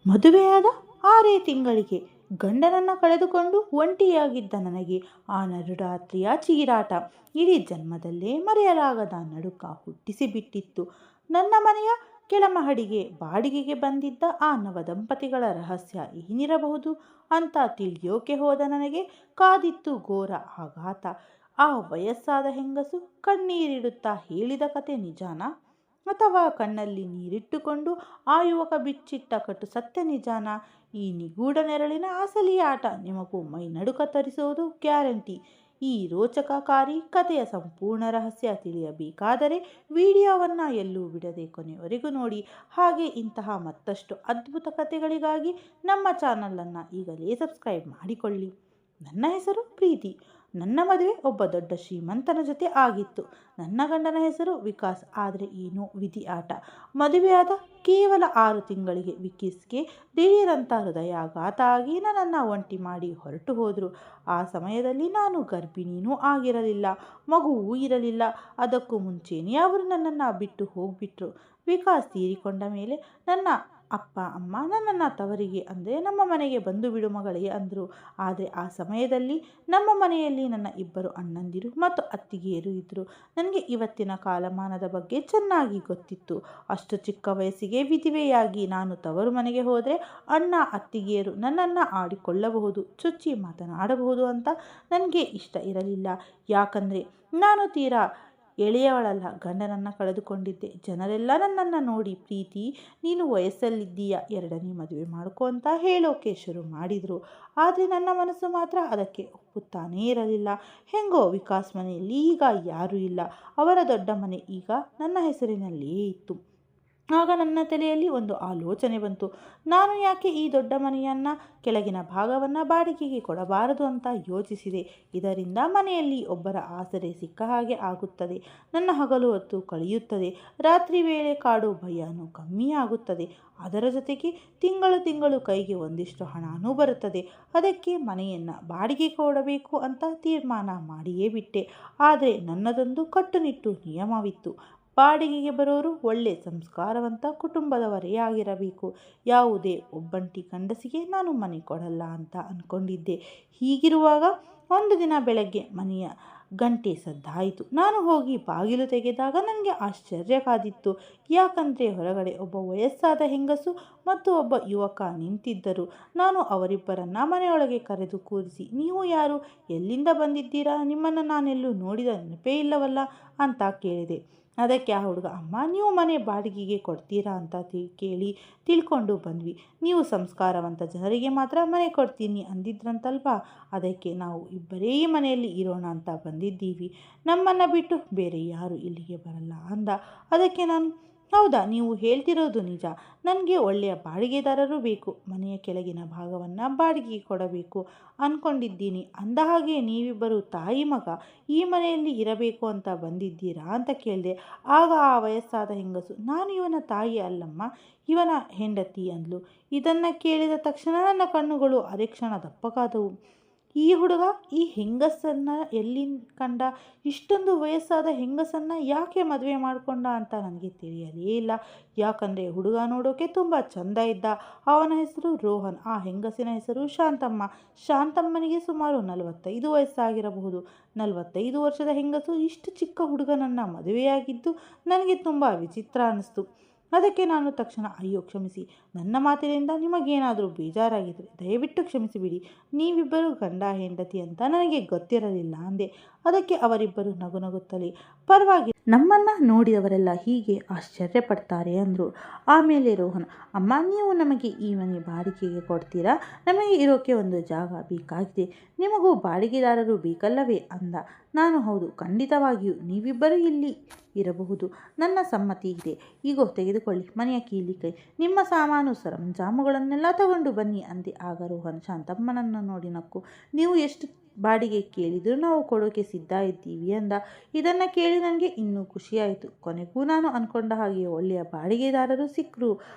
ಮದುವೆಯಾದ 6 ತಿಂಗಳಿಗೆ ಗಂಡನನ್ನು ಕಳೆದುಕೊಂಡು ಒಂಟಿಯಾಗಿದ್ದ ನನಗೆ ಆ ನಡುರಾತ್ರಿಯ ಚೀರಾಟ ಇಡೀ ಜನ್ಮದಲ್ಲೇ ಮರೆಯಲಾಗದ ನಡುಕ ಹುಟ್ಟಿಸಿಬಿಟ್ಟಿತ್ತು. ನನ್ನ ಮನೆಯ ಕೆಳಮಹಡಿಗೆ ಬಾಡಿಗೆಗೆ ಬಂದಿದ್ದ ಆ ನವದಂಪತಿಗಳ ರಹಸ್ಯ ಏನಿರಬಹುದು ಅಂತ ತಿಳಿಯೋಕೆ ಹೋದ ನನಗೆ ಕಾದಿತ್ತು ಘೋರ ಆಘಾತ. ಆ ವಯಸ್ಸಾದ ಹೆಂಗಸು ಕಣ್ಣೀರಿಡುತ್ತಾ ಹೇಳಿದ ಕತೆ ನಿಜಾನಾ, ಅಥವಾ ಕಣ್ಣಲ್ಲಿ ನೀರಿಟ್ಟುಕೊಂಡು ಆ ಯುವಕ ಬಿಚ್ಚಿಟ್ಟ ಕಟು ಸತ್ಯ ನಿಜಾನಾ? ಈ ನಿಗೂಢ ನೆರಳಿನ ಅಸಲಿ ಆಟ ನಿಮಗೂ ಮೈ ನಡುಕ ತರಿಸೋದು ಗ್ಯಾರಂಟಿ. ಈ ರೋಚಕಕಾರಿ ಕಥೆಯ ಸಂಪೂರ್ಣ ರಹಸ್ಯ ತಿಳಿಯಬೇಕಾದರೆ ವಿಡಿಯೋವನ್ನು ಎಲ್ಲೂ ಬಿಡದೆ ಕೊನೆವರೆಗೂ ನೋಡಿ. ಹಾಗೆ ಇಂತಹ ಮತ್ತಷ್ಟು ಅದ್ಭುತ ಕಥೆಗಳಿಗಾಗಿ ನಮ್ಮ ಚಾನಲನ್ನು ಈಗಲೇ ಸಬ್ಸ್ಕ್ರೈಬ್ ಮಾಡಿಕೊಳ್ಳಿ. ನನ್ನ ಹೆಸರು ಪ್ರೀತಿ. ನನ್ನ ಮದುವೆ ಒಬ್ಬ ದೊಡ್ಡ ಶ್ರೀಮಂತನ ಜೊತೆ ಆಗಿತ್ತು. ನನ್ನ ಗಂಡನ ಹೆಸರು ವಿಕಾಸ್. ಆದರೆ ಏನೋ ವಿಧಿ ಆಟ. ಮದುವೆಯಾದ ಕೇವಲ 6 ತಿಂಗಳಿಗೆ ವಿಕೀಸ್ಗೆ ದಿಢೀರಂತ ಹೃದಯಾಘಾತ ಆಗಿ ನನ್ನನ್ನು ಒಂಟಿ ಮಾಡಿ ಹೊರಟು ಹೋದರು. ಆ ಸಮಯದಲ್ಲಿ ನಾನು ಗರ್ಭಿಣಿನೂ ಆಗಿರಲಿಲ್ಲ, ಮಗುವೂ ಇರಲಿಲ್ಲ. ಅದಕ್ಕೂ ಮುಂಚೆನೇ ಅವರು ನನ್ನನ್ನು ಬಿಟ್ಟು ಹೋಗ್ಬಿಟ್ರು. ವಿಕಾಸ್ ತೀರಿಕೊಂಡ ಮೇಲೆ ನನ್ನ ಅಪ್ಪ ಅಮ್ಮ ನನ್ನನ್ನು ತವರಿಗೆ ಅಂದರೆ ನಮ್ಮ ಮನೆಗೆ ಬಂದು ಬಿಡು ಮಗಳೇ ಅಂದರು. ಆದರೆ ಆ ಸಮಯದಲ್ಲಿ ನಮ್ಮ ಮನೆಯಲ್ಲಿ ನನ್ನ 2 ಅಣ್ಣಂದಿರು ಮತ್ತು ಅತ್ತಿಗೆಯರು ಇದ್ದರು. ನನಗೆ ಇವತ್ತಿನ ಕಾಲಮಾನದ ಬಗ್ಗೆ ಚೆನ್ನಾಗಿ ಗೊತ್ತಿತ್ತು. ಅಷ್ಟು ಚಿಕ್ಕ ವಯಸ್ಸಿಗೆ ವಿಧವೆಯಾಗಿ ನಾನು ತವರು ಮನೆಗೆ ಹೋದರೆ ಅಣ್ಣ ಅತ್ತಿಗೆಯರು ನನ್ನನ್ನು ಆಡಿಕೊಳ್ಳಬಹುದು, ಚುಚ್ಚಿ ಮಾತನಾಡಬಹುದು ಅಂತ ನನಗೆ ಇಷ್ಟ ಇರಲಿಲ್ಲ. ಯಾಕಂದರೆ ನಾನು ತೀರಾ ಎಳೆಯವಳಲ್ಲ, ಗಂಡನನ್ನು ಕಳೆದುಕೊಂಡಿದ್ದೆ. ಜನರೆಲ್ಲ ನನ್ನನ್ನು ನೋಡಿ ಪ್ರೀತಿ ನೀನು ವಯಸ್ಸಲ್ಲಿದ್ದೀಯ, 2ನೇ ಮದುವೆ ಮಾಡ್ಕೊ ಅಂತ ಹೇಳೋಕೆ ಶುರು ಮಾಡಿದರು. ಆದರೆ ನನ್ನ ಮನಸ್ಸು ಮಾತ್ರ ಅದಕ್ಕೆ ಒಪ್ಪುತ್ತಾನೇ ಇರಲಿಲ್ಲ. ಹೆಂಗೋ ವಿಕಾಸ್ ಮನೆಯಲ್ಲಿ ಈಗ ಯಾರೂ ಇಲ್ಲ. ಅವರ ದೊಡ್ಡ ಮನೆ ಈಗ ನನ್ನ ಹೆಸರಿನಲ್ಲೇ ಇತ್ತು. ಆಗ ನನ್ನ ತಲೆಯಲ್ಲಿ ಒಂದು ಆಲೋಚನೆ ಬಂತು. ನಾನು ಯಾಕೆ ಈ ದೊಡ್ಡ ಮನೆಯನ್ನು ಕೆಳಗಿನ ಭಾಗವನ್ನು ಬಾಡಿಗೆಗೆ ಕೊಡಬಾರದು ಅಂತ ಯೋಚಿಸಿದೆ. ಇದರಿಂದ ಮನೆಯಲ್ಲಿ ಒಬ್ಬರ ಆಸರೆ ಸಿಕ್ಕ ಹಾಗೆ ಆಗುತ್ತದೆ. ನನ್ನ ಹಗಲು ಹೊತ್ತು ಕಳೆಯುತ್ತದೆ. ರಾತ್ರಿ ವೇಳೆ ಕಾಡು ಭಯನೂ ಕಮ್ಮಿ ಆಗುತ್ತದೆ. ಅದರ ಜೊತೆಗೆ ತಿಂಗಳು ಕೈಗೆ ಒಂದಿಷ್ಟು ಹಣನೂ ಬರುತ್ತದೆ. ಅದಕ್ಕೆ ಮನೆಯನ್ನು ಬಾಡಿಗೆ ಕೊಡಬೇಕು ಅಂತ ತೀರ್ಮಾನ ಮಾಡಿಯೇ ಬಿಟ್ಟೆ. ಆದರೆ ನನ್ನದೊಂದು ಕಟ್ಟುನಿಟ್ಟು ನಿಯಮವಿತ್ತು. ಬಾಡಿಗೆಗೆ ಬರೋರು ಒಳ್ಳೆ ಸಂಸ್ಕಾರವಂತ ಕುಟುಂಬದವರೇ ಆಗಿರಬೇಕು. ಯಾವುದೇ ಒಬ್ಬಂಟಿ ಗಂಡಸಿಗೆ ನಾನು ಮನೆ ಕೊಡಲ್ಲ ಅಂತ ಅಂದ್ಕೊಂಡಿದ್ದೆ. ಹೀಗಿರುವಾಗ ಒಂದು ದಿನ ಬೆಳಗ್ಗೆ ಮನೆಯ ಗಂಟೆ ಸದ್ದಾಯಿತು. ನಾನು ಹೋಗಿ ಬಾಗಿಲು ತೆಗೆದಾಗ ನನಗೆ ಆಶ್ಚರ್ಯ ಕಾದಿತ್ತು. ಯಾಕಂದರೆ ಹೊರಗಡೆ ಒಬ್ಬ ವಯಸ್ಸಾದ ಹೆಂಗಸು ಮತ್ತು ಒಬ್ಬ ಯುವಕ ನಿಂತಿದ್ದರು. ನಾನು ಅವರಿಬ್ಬರನ್ನ ಮನೆಯೊಳಗೆ ಕರೆದು ಕೂರಿಸಿ, ನೀವು ಯಾರು, ಎಲ್ಲಿಂದ ಬಂದಿದ್ದೀರಾ, ನಿಮ್ಮನ್ನು ನಾನೆಲ್ಲೂ ನೋಡಿದ ನೆನಪೇ ಇಲ್ಲವಲ್ಲ ಅಂತ ಕೇಳಿದೆ. ಅದಕ್ಕೆ ಆ ಹುಡುಗ, ಅಮ್ಮ ನೀವು ಮನೆ ಬಾಡಿಗೆಗೆ ಕೊಡ್ತೀರಾ ಅಂತ ತಿಳ್ಕೊಂಡು ಬಂದ್ವಿ. ನೀವು ಸಂಸ್ಕಾರವಂತ ಜನರಿಗೆ ಮಾತ್ರ ಮನೆ ಕೊಡ್ತೀನಿ ಅಂದಿದ್ರಂತಲ್ವಾ, ಅದಕ್ಕೆ ನಾವು ಇಬ್ಬರೇ ಈ ಮನೆಯಲ್ಲಿ ಇರೋಣ ಅಂತ ಬಂದಿದ್ದೀವಿ. ನಮ್ಮನ್ನು ಬಿಟ್ಟು ಬೇರೆ ಯಾರು ಇಲ್ಲಿಗೆ ಬರಲ್ಲ ಅಂದ. ಅದಕ್ಕೆ ನಾನು, ಹೌದಾ, ನೀವು ಹೇಳ್ತಿರೋದು ನಿಜ. ನನಗೆ ಒಳ್ಳೆಯ ಬಾಡಿಗೆದಾರರು ಬೇಕು. ಮನೆಯ ಕೆಳಗಿನ ಭಾಗವನ್ನು ಬಾಡಿಗೆಗೆ ಕೊಡಬೇಕು ಅಂದ್ಕೊಂಡಿದ್ದೀನಿ. ಅಂದಹಾಗೆ ನೀವಿಬ್ಬರು ತಾಯಿ ಮಗ ಈ ಮನೆಯಲ್ಲಿ ಇರಬೇಕು ಅಂತ ಬಂದಿದ್ದೀರಾ ಅಂತ ಕೇಳಿದೆ. ಆಗ ಆ ವಯಸ್ಸಾದ ಹೆಂಗಸು, ನಾನು ಇವನ ತಾಯಿ ಅಲ್ಲಮ್ಮ, ಇವನ ಹೆಂಡತಿ ಅಂದ್ಲು. ಇದನ್ನು ಕೇಳಿದ ತಕ್ಷಣ ನನ್ನ ಕಣ್ಣುಗಳು ಅರೆ ಕ್ಷಣ ದಪ್ಪಗಾದವು. ಈ ಹುಡುಗ ಈ ಹೆಂಗಸನ್ನು ಎಲ್ಲಿ ಕಂಡ, ಇಷ್ಟೊಂದು ವಯಸ್ಸಾದ ಹೆಂಗಸನ್ನು ಯಾಕೆ ಮದುವೆ ಮಾಡಿಕೊಂಡ ಅಂತ ನನಗೆ ತಿಳಿಯಲೇ ಇಲ್ಲ. ಯಾಕಂದರೆ ಹುಡುಗ ನೋಡೋಕೆ ತುಂಬ ಚೆಂದ ಇದ್ದ. ಅವನ ಹೆಸರು ರೋಹನ್, ಆ ಹೆಂಗಸಿನ ಹೆಸರು ಶಾಂತಮ್ಮ. ಶಾಂತಮ್ಮನಿಗೆ ಸುಮಾರು 45 ವಯಸ್ಸಾಗಿರಬಹುದು. 45 ವರ್ಷದ ಹೆಂಗಸು ಇಷ್ಟು ಚಿಕ್ಕ ಹುಡುಗನನ್ನು ಮದುವೆಯಾಗಿದ್ದು ನನಗೆ ತುಂಬ ವಿಚಿತ್ರ ಅನ್ನಿಸ್ತು. ಅದಕ್ಕೆ ನಾನು ತಕ್ಷಣ, ಅಯ್ಯೋ ಕ್ಷಮಿಸಿ, ನನ್ನ ಮಾತಿನಿಂದ ನಿಮಗೇನಾದರೂ ಬೇಜಾರಾಗಿದ್ದರೆ ದಯವಿಟ್ಟು ಕ್ಷಮಿಸಿಬಿಡಿ. ನೀವಿಬ್ಬರು ಗಂಡ ಹೆಂಡತಿ ಅಂತ ನನಗೆ ಗೊತ್ತಿರಲಿಲ್ಲ ಅಂದೆ. ಅದಕ್ಕೆ ಅವರಿಬ್ಬರು ನಗುತ್ತಲೇ, ಪರವಾಗಿಲ್ಲ, ನಮ್ಮನ್ನು ನೋಡಿದವರೆಲ್ಲ ಹೀಗೆ ಆಶ್ಚರ್ಯಪಡ್ತಾರೆ ಅಂದರು. ಆಮೇಲೆ ರೋಹನ್, ಅಮ್ಮ ನೀವು ನಮಗೆ ಈ ಮನೆ ಬಾಡಿಗೆಗೆ ಕೊಡ್ತೀರಾ? ನಮಗೆ ಇರೋಕ್ಕೆ ಒಂದು ಜಾಗ ಬೇಕಾಗಿದೆ. ನಿಮಗೂ ಬಾಡಿಗೆದಾರರು ಬೇಕಲ್ಲವೇ ಅಂದ. ನಾನು, ಹೌದು ಖಂಡಿತವಾಗಿಯೂ, ನೀವಿಬ್ಬರು ಇಲ್ಲಿ ಇರಬಹುದು, ನನ್ನ ಸಮ್ಮತಿ ಇದೆ. ಈಗೋ ತೆಗೆದುಕೊಳ್ಳಿ ಮನೆಯ ಕೀಲಿಕೈ, ನಿಮ್ಮ ಸಾಮಾನು ಸರಂಜಾಮುಗಳನ್ನೆಲ್ಲ ತಗೊಂಡು ಬನ್ನಿ ಅಂದೆ. ಆಗ ರೋಹನ್ ಶಾಂತಮ್ಮನನ್ನು ನೋಡಿ ನಕ್ಕು, ನೀವು ಎಷ್ಟು ಬಾಡಿಗೆ ಕೇಳಿದರೂ ನಾವು ಕೊಡೋಕೆ ಸಿದ್ಧ ಇದ್ದೀವಿ ಅಂದ. ಇದನ್ನು ಕೇಳಿ ನನಗೆ ಇನ್ನೂ ಖುಷಿಯಾಯಿತು. ಕೊನೆಗೂ ನಾನು ಅಂದ್ಕೊಂಡ ಹಾಗೆ ಒಳ್ಳೆಯ ಬಾಡಿಗೆದಾರರು ಸಿಕ್ಕರು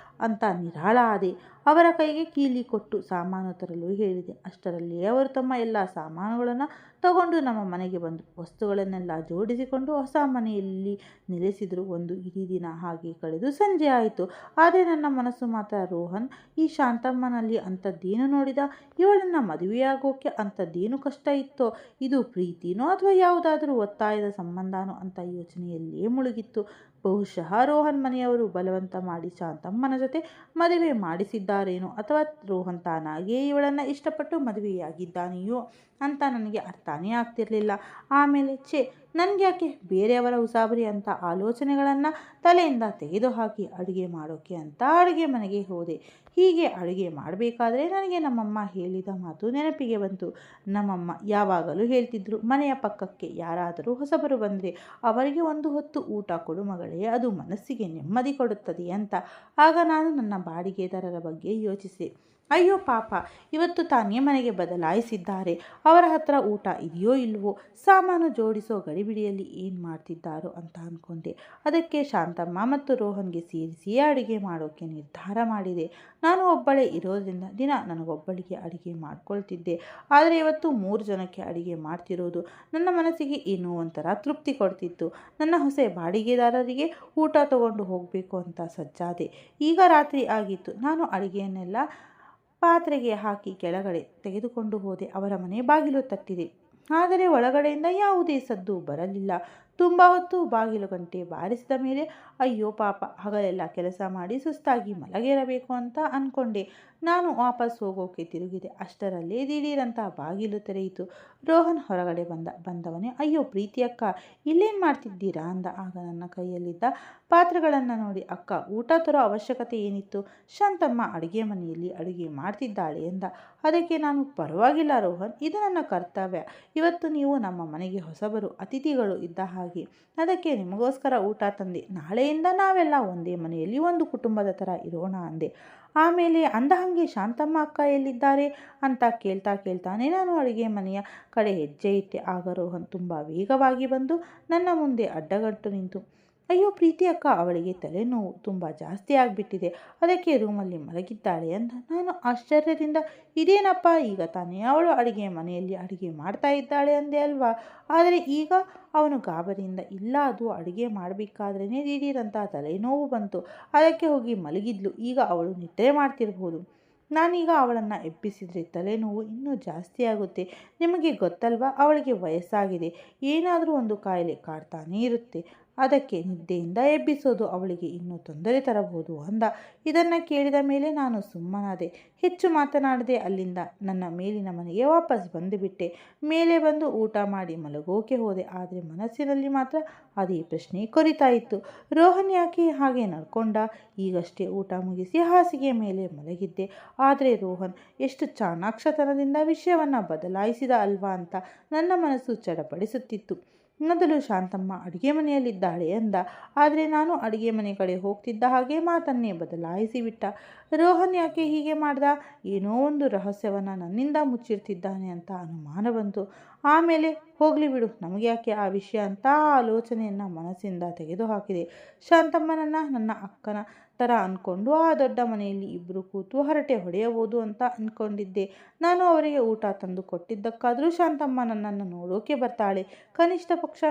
ಅಂತ ನಿರಾಳ ಆದೆ. ಅವರ ಕೈಗೆ ಕೀಲಿ ಕೊಟ್ಟು ಸಾಮಾನು ತರಲು ಹೇಳಿದೆ. ಅಷ್ಟರಲ್ಲಿಯೇ ಅವರು ತಮ್ಮ ಎಲ್ಲ ಸಾಮಾನುಗಳನ್ನು ತಗೊಂಡು ನಮ್ಮ ಮನೆಗೆ ಬಂದು ವಸ್ತುಗಳನ್ನೆಲ್ಲ ಜೋಡಿಸಿಕೊಂಡು ಹೊಸ ಮನೆಯಲ್ಲಿ ನೆಲೆಸಿದರು. ಒಂದು ಇಡೀ ದಿನ ಹಾಗೆ ಕಳೆದು ಸಂಜೆ ಆಯಿತು. ಆದರೆ ನನ್ನ ಮನಸ್ಸು ಮಾತ್ರ ರೋಹನ್ ಈ ಶಾಂತಮ್ಮನಲ್ಲಿ ಅಂಥದ್ದೇನು ನೋಡಿದ? ಇವಳನ್ನ ಮದುವೆಯಾಗೋಕೆ ಅಂಥದ್ದೇನು ಕಷ್ಟ ಇತ್ತೋ? ಇದು ಪ್ರೀತಿನೋ ಅಥವಾ ಯಾವುದಾದ್ರೂ ಒತ್ತಾಯದ ಸಂಬಂಧನೋ ಅಂತ ಯೋಚನೆಯಲ್ಲೇ ಮುಳುಗಿತ್ತು. ಬಹುಶಃ ರೋಹನ್ ಮನೆಯವರು ಬಲವಂತ ಮಾಡಿ ಶಾಂತಮ್ಮನ ಜೊತೆ ಮದುವೆ ಮಾಡಿಸಿದ್ದಾರೇನೋ, ಅಥವಾ ರೋಹನ್ ತಾನಾಗಿಯೇ ಇವಳನ್ನು ಇಷ್ಟಪಟ್ಟು ಮದುವೆಯಾಗಿದ್ದಾನೆಯೋ ಅಂತ ನನಗೆ ಅರ್ಥನೇ ಆಗ್ತಿರ್ಲಿಲ್ಲ. ಆಮೇಲೆ ನನಗೆ ಯಾಕೆ ಬೇರೆಯವರ ಉಸಾಬರಿ ಅಂತ ಆಲೋಚನೆಗಳನ್ನು ತಲೆಯಿಂದ ತೆಗೆದುಹಾಕಿ ಅಡುಗೆ ಮಾಡೋಕೆ ಅಂತ ಅಡುಗೆ ಮನೆಗೆ ಹೋದೆ. ಹೀಗೆ ಅಡುಗೆ ಮಾಡಬೇಕಾದ್ರೆ ನನಗೆ ನಮ್ಮಮ್ಮ ಹೇಳಿದ ಮಾತು ನೆನಪಿಗೆ ಬಂತು. ನಮ್ಮಮ್ಮ ಯಾವಾಗಲೂ ಹೇಳ್ತಿದ್ರು, ಮನೆಯ ಪಕ್ಕಕ್ಕೆ ಯಾರಾದರೂ ಹೊಸಬರು ಬಂದರೆ ಅವರಿಗೆ ಒಂದು ಹೊತ್ತು ಊಟ ಕೊಡು ಮಗಳೇ, ಅದು ಮನಸ್ಸಿಗೆ ನೆಮ್ಮದಿ ಕೊಡುತ್ತದೆ ಅಂತ. ಆಗ ನಾನು ನನ್ನ ಬಾಡಿಗೆದಾರರ ಬಗ್ಗೆ ಯೋಚಿಸಿದೆ. ಅಯ್ಯೋ ಪಾಪ, ಇವತ್ತು ತಾನೇ ಮನೆಗೆ ಬದಲಾಯಿಸಿದ್ದಾರೆ, ಅವರ ಹತ್ರ ಊಟ ಇದೆಯೋ ಇಲ್ವೋ, ಸಾಮಾನು ಜೋಡಿಸೋ ಗಡಿಬಿಡಿಯಲ್ಲಿ ಏನು ಮಾಡ್ತಿದ್ದಾರೋ ಅಂತ ಅಂದ್ಕೊಂಡೆ. ಅದಕ್ಕೆ ಶಾಂತಮ್ಮ ಮತ್ತು ರೋಹನ್ಗೆ ಸೇರಿಸಿಯೇ ಅಡುಗೆ ಮಾಡೋಕ್ಕೆ ನಿರ್ಧಾರ ಮಾಡಿದೆ. ನಾನು ಒಬ್ಬಳೇ ಇರೋದ್ರಿಂದ ದಿನ ನನಗೊಬ್ಬಳಿಗೆ ಅಡುಗೆ ಮಾಡ್ಕೊಳ್ತಿದ್ದೆ. ಆದರೆ ಇವತ್ತು 3 ಜನಕ್ಕೆ ಅಡುಗೆ ಮಾಡ್ತಿರೋದು ನನ್ನ ಮನಸ್ಸಿಗೆ ಏನೋ ಒಂಥರ ತೃಪ್ತಿ ಕೊಡ್ತಿತ್ತು. ನನ್ನ ಹೊಸ ಬಾಡಿಗೆದಾರರಿಗೆ ಊಟ ತಗೊಂಡು ಹೋಗಬೇಕು ಅಂತ ಸಜ್ಜಾದೆ. ಈಗ ರಾತ್ರಿ ಆಗಿತ್ತು. ನಾನು ಅಡುಗೆಯನ್ನೆಲ್ಲ ಪಾತ್ರೆಗೆ ಹಾಕಿ ಕೆಳಗಡೆ ತೆಗೆದುಕೊಂಡು ಹೋದೆ. ಅವರ ಮನೆ ಬಾಗಿಲು ತಟ್ಟಿದೆ, ಆದರೆ ಒಳಗಡೆಯಿಂದ ಯಾವುದೇ ಸದ್ದು ಬರಲಿಲ್ಲ. ತುಂಬ ಹೊತ್ತು ಬಾಗಿಲು ಗಂಟೆ ಬಾರಿಸಿದ ಮೇಲೆ ಅಯ್ಯೋ ಪಾಪ, ಹಗಲೆಲ್ಲ ಕೆಲಸ ಮಾಡಿ ಸುಸ್ತಾಗಿ ಮಲಗಿರಬೇಕು ಅಂತ ಅಂದ್ಕೊಂಡೆ. ನಾನು ವಾಪಸ್ ಹೋಗೋಕೆ ತಿರುಗಿದೆ. ಅಷ್ಟರಲ್ಲೇ ದಿಢೀರಂತ ಬಾಗಿಲು ತೆರೆಯಿತು. ರೋಹನ್ ಹೊರಗಡೆ ಬಂದವನೇ ಅಯ್ಯೋ ಪ್ರೀತಿ ಅಕ್ಕ, ಇಲ್ಲೇನು ಮಾಡ್ತಿದ್ದೀರಾ ಅಂದ. ಆಗ ನನ್ನ ಕೈಯಲ್ಲಿದ್ದ ಪಾತ್ರೆಗಳನ್ನು ನೋಡಿ, ಅಕ್ಕ ಊಟ ತರೋ ಅವಶ್ಯಕತೆ ಏನಿತ್ತು? ಶಾಂತಮ್ಮ ಅಡುಗೆ ಮನೆಯಲ್ಲಿ ಅಡುಗೆ ಮಾಡ್ತಿದ್ದಾಳೆ ಎಂದ. ಅದಕ್ಕೆ ನಾನು, ಪರವಾಗಿಲ್ಲ ರೋಹನ್, ಇದು ನನ್ನ ಕರ್ತವ್ಯ. ಇವತ್ತು ನೀವು ನಮ್ಮ ಮನೆಗೆ ಹೊಸಬರು, ಅತಿಥಿಗಳು ಇದ್ದ ಹಾಗೆ. ಅದಕ್ಕೆ ನಿಮಗೋಸ್ಕರ ಊಟ ತಂದೆ. ನಾಳೆಯಿಂದ ನಾವೆಲ್ಲ ಒಂದೇ ಮನೆಯಲ್ಲಿ ಒಂದು ಕುಟುಂಬದ ಥರ ಇರೋಣ ಅಂದೆ. ಆಮೇಲೆ ಅಂದ ಹಾಗೆ ಶಾಂತಮ್ಮ ಅಕ್ಕ ಎಲ್ಲಿದ್ದಾರೆ ಅಂತ ಕೇಳ್ತಾನೆ ನಾನು ಅಡುಗೆ ಮನೆಯ ಕಡೆ ಹೆಜ್ಜೆ ಇಟ್ಟೆ. ಆಗ ರೋಹನ್ ತುಂಬ ವೇಗವಾಗಿ ಬಂದು ನನ್ನ ಮುಂದೆ ಅಡ್ಡಗಟ್ಟು ನಿಂತು, ಅಯ್ಯೋ ಪ್ರೀತಿ ಅಕ್ಕ, ಅವಳಿಗೆ ತಲೆನೋವು ತುಂಬ ಜಾಸ್ತಿ ಆಗಿಬಿಟ್ಟಿದೆ, ಅದಕ್ಕೆ ರೂಮಲ್ಲಿ ಮಲಗಿದ್ದಾಳೆ ಅಂದ. ನಾನು ಆಶ್ಚರ್ಯದಿಂದ, ಇದೇನಪ್ಪ, ಈಗ ತಾನೇ ಅವಳು ಅಡುಗೆ ಮನೆಯಲ್ಲಿ ಅಡುಗೆ ಮಾಡ್ತಾ ಇದ್ದಾಳೆ ಅಂದೆ ಅಲ್ವಾ? ಆದರೆ ಈಗ ಅವನು ಗಾಬರಿಯಿಂದ, ಇಲ್ಲ ಅದು ಅಡುಗೆ ಮಾಡಬೇಕಾದ್ರೇ ದಿಢೀರಂತ ತಲೆನೋವು ಬಂತು, ಅದಕ್ಕೆ ಹೋಗಿ ಮಲಗಿದ್ಲು, ಈಗ ಅವಳು ನಿದ್ರೆ ಮಾಡ್ತಿರ್ಬೋದು. ನಾನೀಗ ಅವಳನ್ನು ಎಬ್ಬಿಸಿದರೆ ತಲೆನೋವು ಇನ್ನೂ ಜಾಸ್ತಿ ಆಗುತ್ತೆ. ನಿಮಗೆ ಗೊತ್ತಲ್ವಾ, ಅವಳಿಗೆ ವಯಸ್ಸಾಗಿದೆ, ಏನಾದರೂ ಒಂದು ಕಾಯಿಲೆ ಕಾಡ್ತಾನೇ ಇರುತ್ತೆ, ಅದಕ್ಕೆ ನಿದ್ದೆಯಿಂದ ಎಬ್ಬಿಸೋದು ಅವಳಿಗೆ ಇನ್ನೂ ತೊಂದರೆ ತರಬಹುದು ಅಂದ. ಇದನ್ನು ಕೇಳಿದ ಮೇಲೆ ನಾನು ಸುಮ್ಮನಾದೆ. ಹೆಚ್ಚು ಮಾತನಾಡದೆ ಅಲ್ಲಿಂದ ನನ್ನ ಮೇಲಿನ ಮನೆಗೆ ವಾಪಸ್ ಬಂದುಬಿಟ್ಟೆ. ಮೇಲೆ ಬಂದು ಊಟ ಮಾಡಿ ಮಲಗೋಕೆ ಹೋದೆ. ಆದರೆ ಮನಸ್ಸಿನಲ್ಲಿ ಮಾತ್ರ ಅದೇ ಪ್ರಶ್ನೆ ಕೊರಿತಾ ಇತ್ತು, ರೋಹನ್ ಯಾಕೆ ಹಾಗೆ ನಡ್ಕೊಂಡ? ಈಗಷ್ಟೇ ಊಟ ಮುಗಿಸಿ ಹಾಸಿಗೆ ಮೇಲೆ ಮಲಗಿದ್ದೆ, ಆದರೆ ರೋಹನ್ ಎಷ್ಟು ಚಾಣಾಕ್ಷತನದಿಂದ ವಿಷಯವನ್ನು ಬದಲಾಯಿಸಿದ ಅಲ್ವಾ ಅಂತ ನನ್ನ ಮನಸ್ಸು ಚಡಪಡಿಸುತ್ತಿತ್ತು. ಮೊದಲು ಶಾಂತಮ್ಮ ಅಡುಗೆ ಮನೆಯಲ್ಲಿದ್ದಾಳೆ ಅಂದ, ಆದರೆ ನಾನು ಅಡುಗೆ ಮನೆ ಕಡೆ ಹೋಗ್ತಿದ್ದ ಹಾಗೆ ಮಾತನ್ನೇ ಬದಲಾಯಿಸಿ ಬಿಟ್ಟ. ರೋಹನ್ ಯಾಕೆ ಹೀಗೆ ಮಾಡ್ದ? ಏನೋ ಒಂದು ರಹಸ್ಯವನ್ನು ನನ್ನಿಂದ ಮುಚ್ಚಿರ್ತಿದ್ದಾನೆ ಅಂತ ಅನುಮಾನ ಬಂತು. ಆಮೇಲೆ ಹೋಗಲಿ ಬಿಡು, ನಮಗೆ ಯಾಕೆ ಆ ವಿಷಯ ಅಂತ ಆಲೋಚನೆಯನ್ನು ಮನಸ್ಸಿಂದ ತೆಗೆದುಹಾಕಿದೆ. ಶಾಂತಮ್ಮನನ್ನು ನನ್ನ ಅಕ್ಕನ ಥರ ಅಂದ್ಕೊಂಡು ಆ ದೊಡ್ಡ ಮನೆಯಲ್ಲಿ ಇಬ್ಬರು ಕೂತು ಹರಟೆ ಹೊಡೆಯಬಹುದು ಅಂತ ಅಂದ್ಕೊಂಡಿದ್ದೆ. ನಾನು ಅವರಿಗೆ ಊಟ ತಂದು ಕೊಟ್ಟಿದ್ದಕ್ಕಾದರೂ ಶಾಂತಮ್ಮ ನನ್ನನ್ನು ನೋಡೋಕೆ ಬರ್ತಾಳೆ, ಕನಿಷ್ಠ ಪಕ್ಷ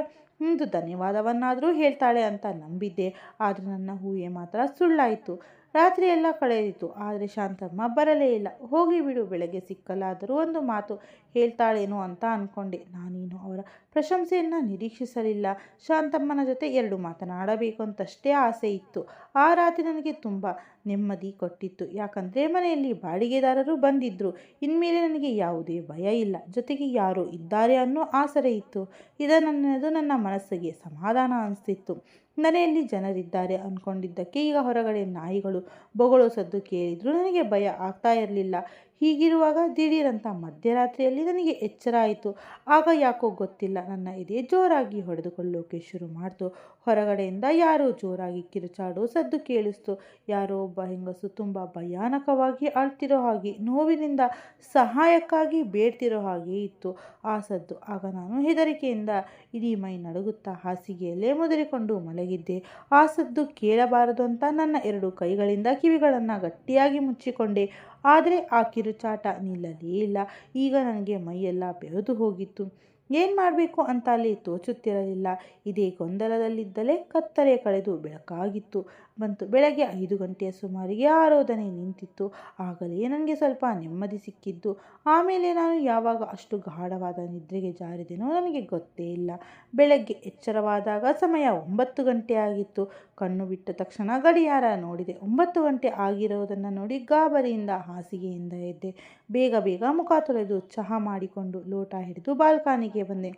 ಒಂದು ಧನ್ಯವಾದವನ್ನಾದರೂ ಹೇಳ್ತಾಳೆ ಅಂತ ನಂಬಿದ್ದೆ. ಆದರೆ ನನ್ನ ಊಹೆ ಮಾತ್ರ ಸುಳ್ಳಾಯಿತು. ರಾತ್ರಿ ಎಲ್ಲ ಕಳೆದಿತ್ತು, ಆದರೆ ಶಾಂತಮ್ಮ ಬರಲೇ ಇಲ್ಲ. ಹೋಗಿ ಬಿಡು, ಬೆಳಗ್ಗೆ ಸಿಕ್ಕಲಾದರೂ ಒಂದು ಮಾತು ಹೇಳ್ತಾಳೇನೋ ಅಂತ ಅಂದ್ಕೊಂಡೆ. ನಾನೇನು ಅವರ ಪ್ರಶಂಸೆಯನ್ನು ನಿರೀಕ್ಷಿಸಲಿಲ್ಲ. ಶಾಂತಮ್ಮನ ಜೊತೆ 2 ಮಾತನಾಡಬೇಕು ಅಂತಷ್ಟೇ ಆಸೆ ಇತ್ತು. ಆ ರಾತ್ರಿ ನನಗೆ ತುಂಬ ನೆಮ್ಮದಿ ಕೊಟ್ಟಿತ್ತು. ಯಾಕಂದರೆ ಮನೆಯಲ್ಲಿ ಬಾಡಿಗೆದಾರರು ಬಂದಿದ್ದರು. ಇನ್ಮೇಲೆ ನನಗೆ ಯಾವುದೇ ಭಯ ಇಲ್ಲ, ಜೊತೆಗೆ ಯಾರೋ ಇದ್ದಾರೆ ಅನ್ನೋ ಆಸರೆ ಇತ್ತು. ಇದನ್ನದು ನನ್ನ ಮನಸ್ಸಿಗೆ ಸಮಾಧಾನ ಅನಿಸ್ತಿತ್ತು. ಮನೆಯಲ್ಲಿ ಜನರಿದ್ದಾರೆ ಅಂದ್ಕೊಂಡಿದ್ದಕ್ಕೆ ಈಗ ಹೊರಗಡೆ ನಾಯಿಗಳು ಬೊಗಳೋ ಸದ್ದು ಕೇಳಿದ್ರು ನನಗೆ ಭಯ ಆಗ್ತಾ ಇರಲಿಲ್ಲ. ಹೀಗಿರುವಾಗ ದಿಢೀರಂತ ಮಧ್ಯರಾತ್ರಿಯಲ್ಲಿ ನನಗೆ ಎಚ್ಚರ ಆಯಿತು. ಆಗ ಯಾಕೋ ಗೊತ್ತಿಲ್ಲ ನನ್ನ ಎದೆ ಜೋರಾಗಿ ಹೊಡೆದುಕೊಳ್ಳೋಕೆ ಶುರು ಮಾಡ್ತು. ಹೊರಗಡೆಯಿಂದ ಯಾರೋ ಜೋರಾಗಿ ಕಿರುಚಾಡೋ ಸದ್ದು ಕೇಳಿಸ್ತು. ಯಾರೋ ಒಬ್ಬ ಹೆಂಗಸು ತುಂಬ ಭಯಾನಕವಾಗಿ ಅಳ್ತಿರೋ ಹಾಗೆ, ನೋವಿನಿಂದ ಸಹಾಯಕ್ಕಾಗಿ ಬೇಡ್ತಿರೋ ಹಾಗೆ ಇತ್ತು ಆ ಸದ್ದು. ಆಗ ನಾನು ಹೆದರಿಕೆಯಿಂದ ಇಡೀ ಮೈ ನಡುಗುತ್ತಾ ಹಾಸಿಗೆಯಲ್ಲೇ ಮುದುರಿಕೊಂಡು ಮಲಗಿದ್ದೆ. ಆ ಸದ್ದು ಕೇಳಬಾರದು ಅಂತ ನನ್ನ 2 ಕೈಗಳಿಂದ ಕಿವಿಗಳನ್ನು ಗಟ್ಟಿಯಾಗಿ ಮುಚ್ಚಿಕೊಂಡೆ. ಆದರೆ ಆ ಕಿರುಚಾಟ ನಿಲ್ಲಲೇ ಇಲ್ಲ. ಈಗ ನನಗೆ ಮೈಯೆಲ್ಲ ಬೆವದು ಹೋಗಿತ್ತು. ಏನು ಮಾಡಬೇಕು ಅಂತ ಅಲ್ಲಿ ತೋಚುತ್ತಿರಲಿಲ್ಲ. ಇದೇ ಗೊಂದಲದಲ್ಲಿದ್ದಲೇ ಕತ್ತಲೆ ಕಳೆದು ಬೆಳಕಾಗಿತ್ತು ಬಂತು. ಬೆಳಗ್ಗೆ 5 ಗಂಟೆಯ ಸುಮಾರಿಗೆ ಆರಾಧನೆ ನಿಂತಿತ್ತು. ಆಗಲೇ ನನಗೆ ಸ್ವಲ್ಪ ನೆಮ್ಮದಿ ಸಿಕ್ಕಿದ್ದು. ಆಮೇಲೆ ನಾನು ಯಾವಾಗ ಅಷ್ಟು ಗಾಢವಾದ ನಿದ್ರೆಗೆ ಜಾರಿದೆನೋ ನನಗೆ ಗೊತ್ತೇ ಇಲ್ಲ. ಬೆಳಗ್ಗೆ ಎಚ್ಚರವಾದಾಗ ಸಮಯ 9 ಗಂಟೆ ಆಗಿತ್ತು. ಕಣ್ಣು ಬಿಟ್ಟ ತಕ್ಷಣ ಗಡಿಯಾರ ನೋಡಿದೆ. 9 ಗಂಟೆ ಆಗಿರೋದನ್ನು ನೋಡಿ ಗಾಬರಿಯಿಂದ ಹಾಸಿಗೆಯಿಂದ ಎದ್ದೆ. ಬೇಗ ಬೇಗ ಮುಖ ತೊಳೆದು ಚಹಾ ಮಾಡಿಕೊಂಡು ಲೋಟ ಹಿಡಿದು ಬಾಲ್ಕನಿಗೆ ಬಂದೆ.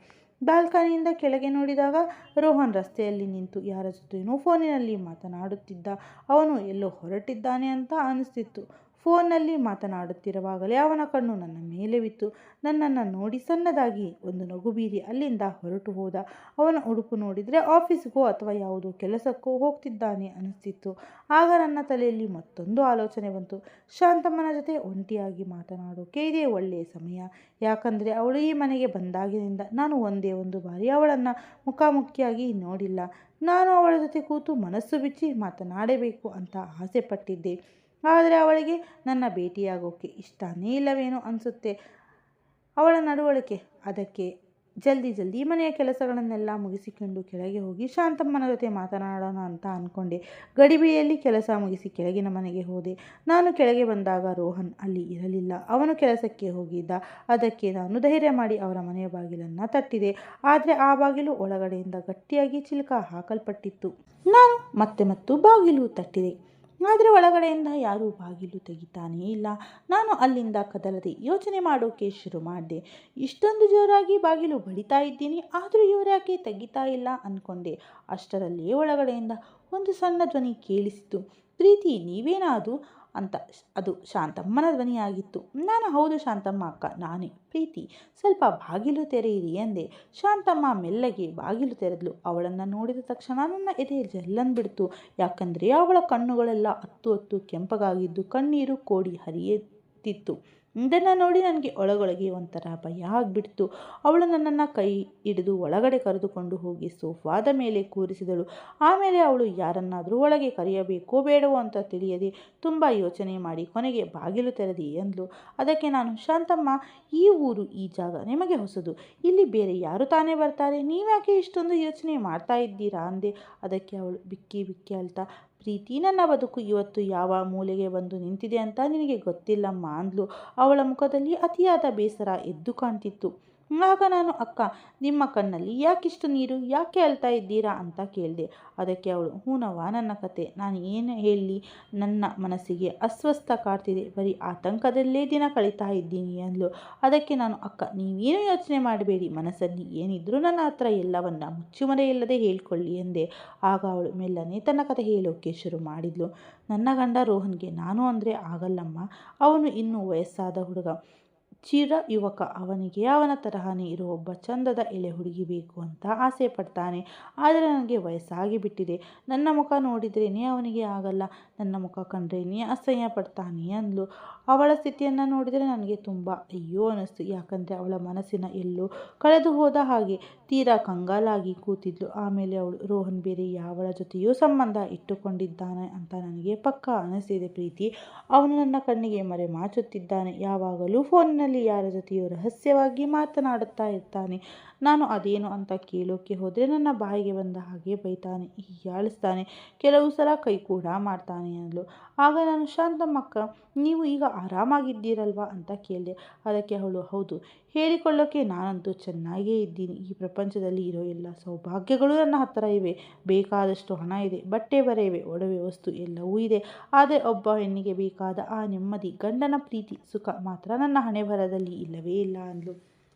ಬಾಲ್ಕನಿಯಿಂದ ಕೆಳಗೆ ನೋಡಿದಾಗ ರೋಹನ್ ರಸ್ತೆಯಲ್ಲಿ ನಿಂತು ಯಾರ ಜೊತೆನೋ ಫೋನಿನಲ್ಲಿ ಮಾತನಾಡುತ್ತಿದ್ದ. ಅವನು ಎಲ್ಲೋ ಹೊರಟಿದ್ದಾನೆ ಅಂತ ಅನಿಸ್ತಿತ್ತು. ಫೋನ್ನಲ್ಲಿ ಮಾತನಾಡುತ್ತಿರುವಾಗಲೇ ಅವನ ಕಣ್ಣು ನನ್ನ ಮೇಲೆ ಬಿತ್ತು. ನನ್ನನ್ನು ನೋಡಿ ಸಣ್ಣದಾಗಿ ಒಂದು ನಗು ಬೀರಿ ಅಲ್ಲಿಂದ ಹೊರಟು ಹೋದ. ಅವನ ಉಡುಪು ನೋಡಿದರೆ ಆಫೀಸ್ಗೋ ಅಥವಾ ಯಾವುದೋ ಕೆಲಸಕ್ಕೋ ಹೋಗ್ತಿದ್ದಾನೆ ಅನಿಸ್ತಿತ್ತು. ಆಗ ನನ್ನ ತಲೆಯಲ್ಲಿ ಮತ್ತೊಂದು ಆಲೋಚನೆ ಬಂತು. ಶಾಂತಮ್ಮನ ಜೊತೆ ಒಂಟಿಯಾಗಿ ಮಾತನಾಡೋಕೆ ಇದೇ ಒಳ್ಳೆಯ ಸಮಯ. ಯಾಕಂದರೆ ಅವಳು ಈ ಮನೆಗೆ ಬಂದಾಗಿನಿಂದ ನಾನು ಒಂದೇ ಒಂದು ಬಾರಿ ಅವಳನ್ನು ಮುಖಾಮುಖಿಯಾಗಿ ನೋಡಿಲ್ಲ. ನಾನು ಅವಳ ಜೊತೆ ಕೂತು ಮನಸ್ಸು ಬಿಚ್ಚಿ ಮಾತನಾಡಬೇಕು ಅಂತ ಆಸೆ ಪಟ್ಟಿದ್ದೆ. ಆದರೆ ಅವಳಿಗೆ ನನ್ನ ಭೇಟಿಯಾಗೋಕ್ಕೆ ಇಷ್ಟನೇ ಇಲ್ಲವೇನೋ ಅನಿಸುತ್ತೆ ಅವಳ ನಡವಳಿಕೆ. ಅದಕ್ಕೆ ಜಲ್ದಿ ಮನೆಯ ಕೆಲಸಗಳನ್ನೆಲ್ಲ ಮುಗಿಸಿಕೊಂಡು ಕೆಳಗೆ ಹೋಗಿ ಶಾಂತಮ್ಮನ ಜೊತೆ ಮಾತನಾಡೋಣ ಅಂತ ಅಂದ್ಕೊಂಡೆ. ಗಡಿಬಿಡಿಯಲ್ಲಿ ಕೆಲಸ ಮುಗಿಸಿ ಕೆಳಗಿನ ಮನೆಗೆ ಹೋದೆ. ನಾನು ಕೆಳಗೆ ಬಂದಾಗ ರೋಹನ್ ಅಲ್ಲಿ ಇರಲಿಲ್ಲ. ಅವನು ಕೆಲಸಕ್ಕೆ ಹೋಗಿದ್ದ. ಅದಕ್ಕೆ ನಾನು ಧೈರ್ಯ ಮಾಡಿ ಅವರ ಮನೆಯ ಬಾಗಿಲನ್ನು ತಟ್ಟಿದೆ. ಆದರೆ ಆ ಬಾಗಿಲು ಒಳಗಡೆಯಿಂದ ಗಟ್ಟಿಯಾಗಿ ಚಿಲ್ಕ ಹಾಕಲ್ಪಟ್ಟಿತ್ತು. ನಾನು ಮತ್ತೆ ಬಾಗಿಲು ತಟ್ಟಿದೆ. ಆದರೆ ಒಳಗಡೆಯಿಂದ ಯಾರೂ ಬಾಗಿಲು ತೆಗಿತಾನೇ ಇಲ್ಲ. ನಾನು ಅಲ್ಲಿಂದ ಕದಲದೆ ಯೋಚನೆ ಮಾಡೋಕೆ ಶುರು ಮಾಡಿದೆ. ಇಷ್ಟೊಂದು ಜೋರಾಗಿ ಬಾಗಿಲು ಬಡಿತಾ ಇದ್ದೀನಿ, ಆದರೂ ಇವರ್ಯಾಕೆ ತೆಗಿತಾ ಇಲ್ಲ ಅಂದ್ಕೊಂಡೆ. ಅಷ್ಟರಲ್ಲೇ ಒಳಗಡೆಯಿಂದ ಒಂದು ಸಣ್ಣ ಧ್ವನಿ ಕೇಳಿಸಿತು. ಪ್ರೀತಿ, ನೀವೇನಾ ಅದು ಅಂತ. ಅದು ಶಾಂತಮ್ಮನ ಧ್ವನಿಯಾಗಿತ್ತು. ನಾನು ಹೌದು ಶಾಂತಮ್ಮ ಅಕ್ಕ, ನಾನೇ ಪ್ರೀತಿ. ಸ್ವಲ್ಪ ಬಾಗಿಲು ತೆರೆಯಿರಿ ಎಂದೆ. ಶಾಂತಮ್ಮ ಮೆಲ್ಲಗೆ ಬಾಗಿಲು ತೆರೆದ್ಲು. ಅವಳನ್ನು ನೋಡಿದ ತಕ್ಷಣ ನನ್ನ ಎದೆ ಜಲ್ಲಂದ್ಬಿಡ್ತು. ಯಾಕಂದರೆ ಅವಳ ಕಣ್ಣುಗಳೆಲ್ಲ ಅತ್ತು ಕೆಂಪಗಾಗಿದ್ದು ಕಣ್ಣೀರು ಕೋಡಿ ಹರಿಯುತ್ತಿತ್ತು. ಇದನ್ನು ನೋಡಿ ನನಗೆ ಒಳಗೊಳಗೆ ಒಂಥರ ಭಯ ಆಗಿಬಿಡ್ತು. ಅವಳು ನನ್ನನ್ನು ಕೈ ಹಿಡಿದು ಒಳಗಡೆ ಕರೆದುಕೊಂಡು ಹೋಗಿ ಸೋಫಾದ ಮೇಲೆ ಕೂರಿಸಿದಳು. ಆಮೇಲೆ ಅವಳು ಯಾರನ್ನಾದರೂ ಒಳಗೆ ಕರೆಯಬೇಕೋ ಬೇಡವೋ ಅಂತ ತಿಳಿಯದೆ ತುಂಬ ಯೋಚನೆ ಮಾಡಿ ಕೊನೆಗೆ ಬಾಗಿಲು ತೆರೆದಿ ಎಂದ್ಲು. ಅದಕ್ಕೆ ನಾನು, ಶಾಂತಮ್ಮ, ಈ ಊರು ಈ ಜಾಗ ನಿಮಗೆ ಹೊಸದು. ಇಲ್ಲಿ ಬೇರೆ ಯಾರು ತಾನೇ ಬರ್ತಾರೆ, ನೀವ್ಯಾಕೆ ಇಷ್ಟೊಂದು ಯೋಚನೆ ಮಾಡ್ತಾ ಇದ್ದೀರಾ ಅಂದೆ. ಅದಕ್ಕೆ ಅವಳು ಬಿಕ್ಕಿ ಅಳ್ತಾ, ಪ್ರೀತಿ, ನನ್ನ ಬದುಕು ಇವತ್ತು ಯಾವ ಮೂಲೆಗೆ ಬಂದು ನಿಂತಿದೆ ಅಂತ ನಿನಗೆ ಗೊತ್ತಿಲ್ಲಮ್ಮ ಅಂದ್ಲು. ಅವಳ ಮುಖದಲ್ಲಿ ಅತಿಯಾದ ಬೇಸರ ಎದ್ದು ಕಾಣ್ತಿತ್ತು. ಆಗ ನಾನು, ಅಕ್ಕ, ನಿಮ್ಮ ಕಣ್ಣಲ್ಲಿ ಯಾಕಿಷ್ಟು ನೀರು, ಯಾಕೆ ಅಳ್ತಾ ಇದ್ದೀರಾ ಅಂತ ಕೇಳಿದೆ. ಅದಕ್ಕೆ ಅವಳು, ಹೂನವ್ವ, ನನ್ನ ಕತೆ ನಾನು ಏನು ಹೇಳಲಿ, ನನ್ನ ಮನಸ್ಸಿಗೆ ಅಸ್ವಸ್ಥ ಕಾಡ್ತಿದೆ, ಬರೀ ಆತಂಕದಲ್ಲೇ ದಿನ ಕಳೀತಾ ಇದ್ದೀನಿ ಅಂದ್ಲು. ಅದಕ್ಕೆ ನಾನು, ಅಕ್ಕ, ನೀವೇನು ಯೋಚನೆ ಮಾಡಬೇಡಿ, ಮನಸ್ಸಲ್ಲಿ ಏನಿದ್ರೂ ನನ್ನ ಹತ್ರ ಎಲ್ಲವನ್ನ ಮುಚ್ಚುಮರೆಯಿಲ್ಲದೆ ಹೇಳ್ಕೊಳ್ಳಿ ಎಂದೆ. ಆಗ ಅವಳು ಮೆಲ್ಲನೆ ತನ್ನ ಕತೆ ಹೇಳೋಕ್ಕೆ ಶುರು ಮಾಡಿದ್ಲು. ನನ್ನ ಗಂಡ ರೋಹನ್ಗೆ ನಾನು ಅಂದರೆ ಆಗಲ್ಲಮ್ಮ. ಅವನು ಇನ್ನೂ ವಯಸ್ಸಾದ ಹುಡುಗ, ಚಿರ ಯುವಕ. ಅವನಿಗೆ ಅವನ ತರಹನೇ ಇರೋ ಒಬ್ಬ ಚಂದದ ಎಳೆ ಹುಡುಗಿ ಬೇಕು ಅಂತ ಆಸೆ ಪಡ್ತಾನೆ. ಆದರೆ ನನಗೆ ವಯಸ್ಸಾಗಿ ಬಿಟ್ಟಿದೆ. ನನ್ನ ಮುಖ ನೋಡಿದ್ರೇ ಅವನಿಗೆ ಆಗಲ್ಲ, ನನ್ನ ಮುಖ ಕಂಡ್ರೇ ಅಸಹ್ಯ ಪಡ್ತಾನೆ ಅಂದ್ಲು. ಅವಳ ಸ್ಥಿತಿಯನ್ನು ನೋಡಿದರೆ ನನಗೆ ತುಂಬ ಅಯ್ಯೋ ಅನ್ನಿಸ್ತು. ಯಾಕಂದರೆ ಅವಳ ಮನಸ್ಸಿನ ಎಲ್ಲೋ ಕಳೆದು ಹೋದ ಹಾಗೆ ತೀರಾ ಕಂಗಾಲಾಗಿ ಕೂತಿದ್ಲು. ಆಮೇಲೆ ಅವಳು, ರೋಹನ್ ಬೇರೆ ಯಾವಳ ಜೊತೆಯೂ ಸಂಬಂಧ ಇಟ್ಟುಕೊಂಡಿದ್ದಾನೆ ಅಂತ ನನಗೆ ಪಕ್ಕಾ ಅನಿಸಿದೆ ಪ್ರೀತಿ. ಅವನು ನನ್ನ ಕಣ್ಣಿಗೆ ಮರೆಮಾಚುತ್ತಿದ್ದಾನೆ. ಯಾವಾಗಲೂ ಫೋನಿನಲ್ಲಿ ಯಾರ ಜೊತೆಯೋ ರಹಸ್ಯವಾಗಿ ಮಾತನಾಡುತ್ತಾ ಇರ್ತಾನೆ. ನಾನು ಅದೇನು ಅಂತ ಕೇಳೋಕೆ ಹೋದರೆ ನನ್ನ ಬಾಯಿಗೆ ಬಂದ ಹಾಗೆ ಬೈತಾನೆ, ಹೀಯಾಳಿಸ್ತಾನೆ, ಕೆಲವು ಸಲ ಕೈ ಕೂಡ ಮಾಡ್ತಾನೆ ಅಂದ್ಲು. ಆಗ ನಾನು, ಶಾಂತಮ್ಮಕ್ಕ, ನೀವು ಈಗ ಆರಾಮಾಗಿದ್ದೀರಲ್ವಾ ಅಂತ ಕೇಳಿದೆ. ಅದಕ್ಕೆ ಅವಳು, ಹೌದು, ಹೇಳಿಕೊಳ್ಳೋಕೆ ನಾನಂತೂ ಚೆನ್ನಾಗೇ ಇದ್ದೀನಿ. ಈ ಪ್ರಪಂಚದಲ್ಲಿ ಇರೋ ಎಲ್ಲ ಸೌಭಾಗ್ಯಗಳು ನನ್ನ ಹತ್ತಿರ ಇವೆ. ಬೇಕಾದಷ್ಟು ಹಣ ಇದೆ, ಬಟ್ಟೆ ಬರೆ ಇವೆ, ಒಡವೆ ವಸ್ತು ಎಲ್ಲವೂ ಇದೆ. ಆದರೆ ಒಬ್ಬ ಹೆಣ್ಣಿಗೆ ಬೇಕಾದ ಆ ನೆಮ್ಮದಿ, ಗಂಡನ ಪ್ರೀತಿ, ಸುಖ ಮಾತ್ರ ನನ್ನ ಹಣೆ ಬರದಲ್ಲಿ ಇಲ್ಲವೇ ಇಲ್ಲ ಅಂದ್ಲು.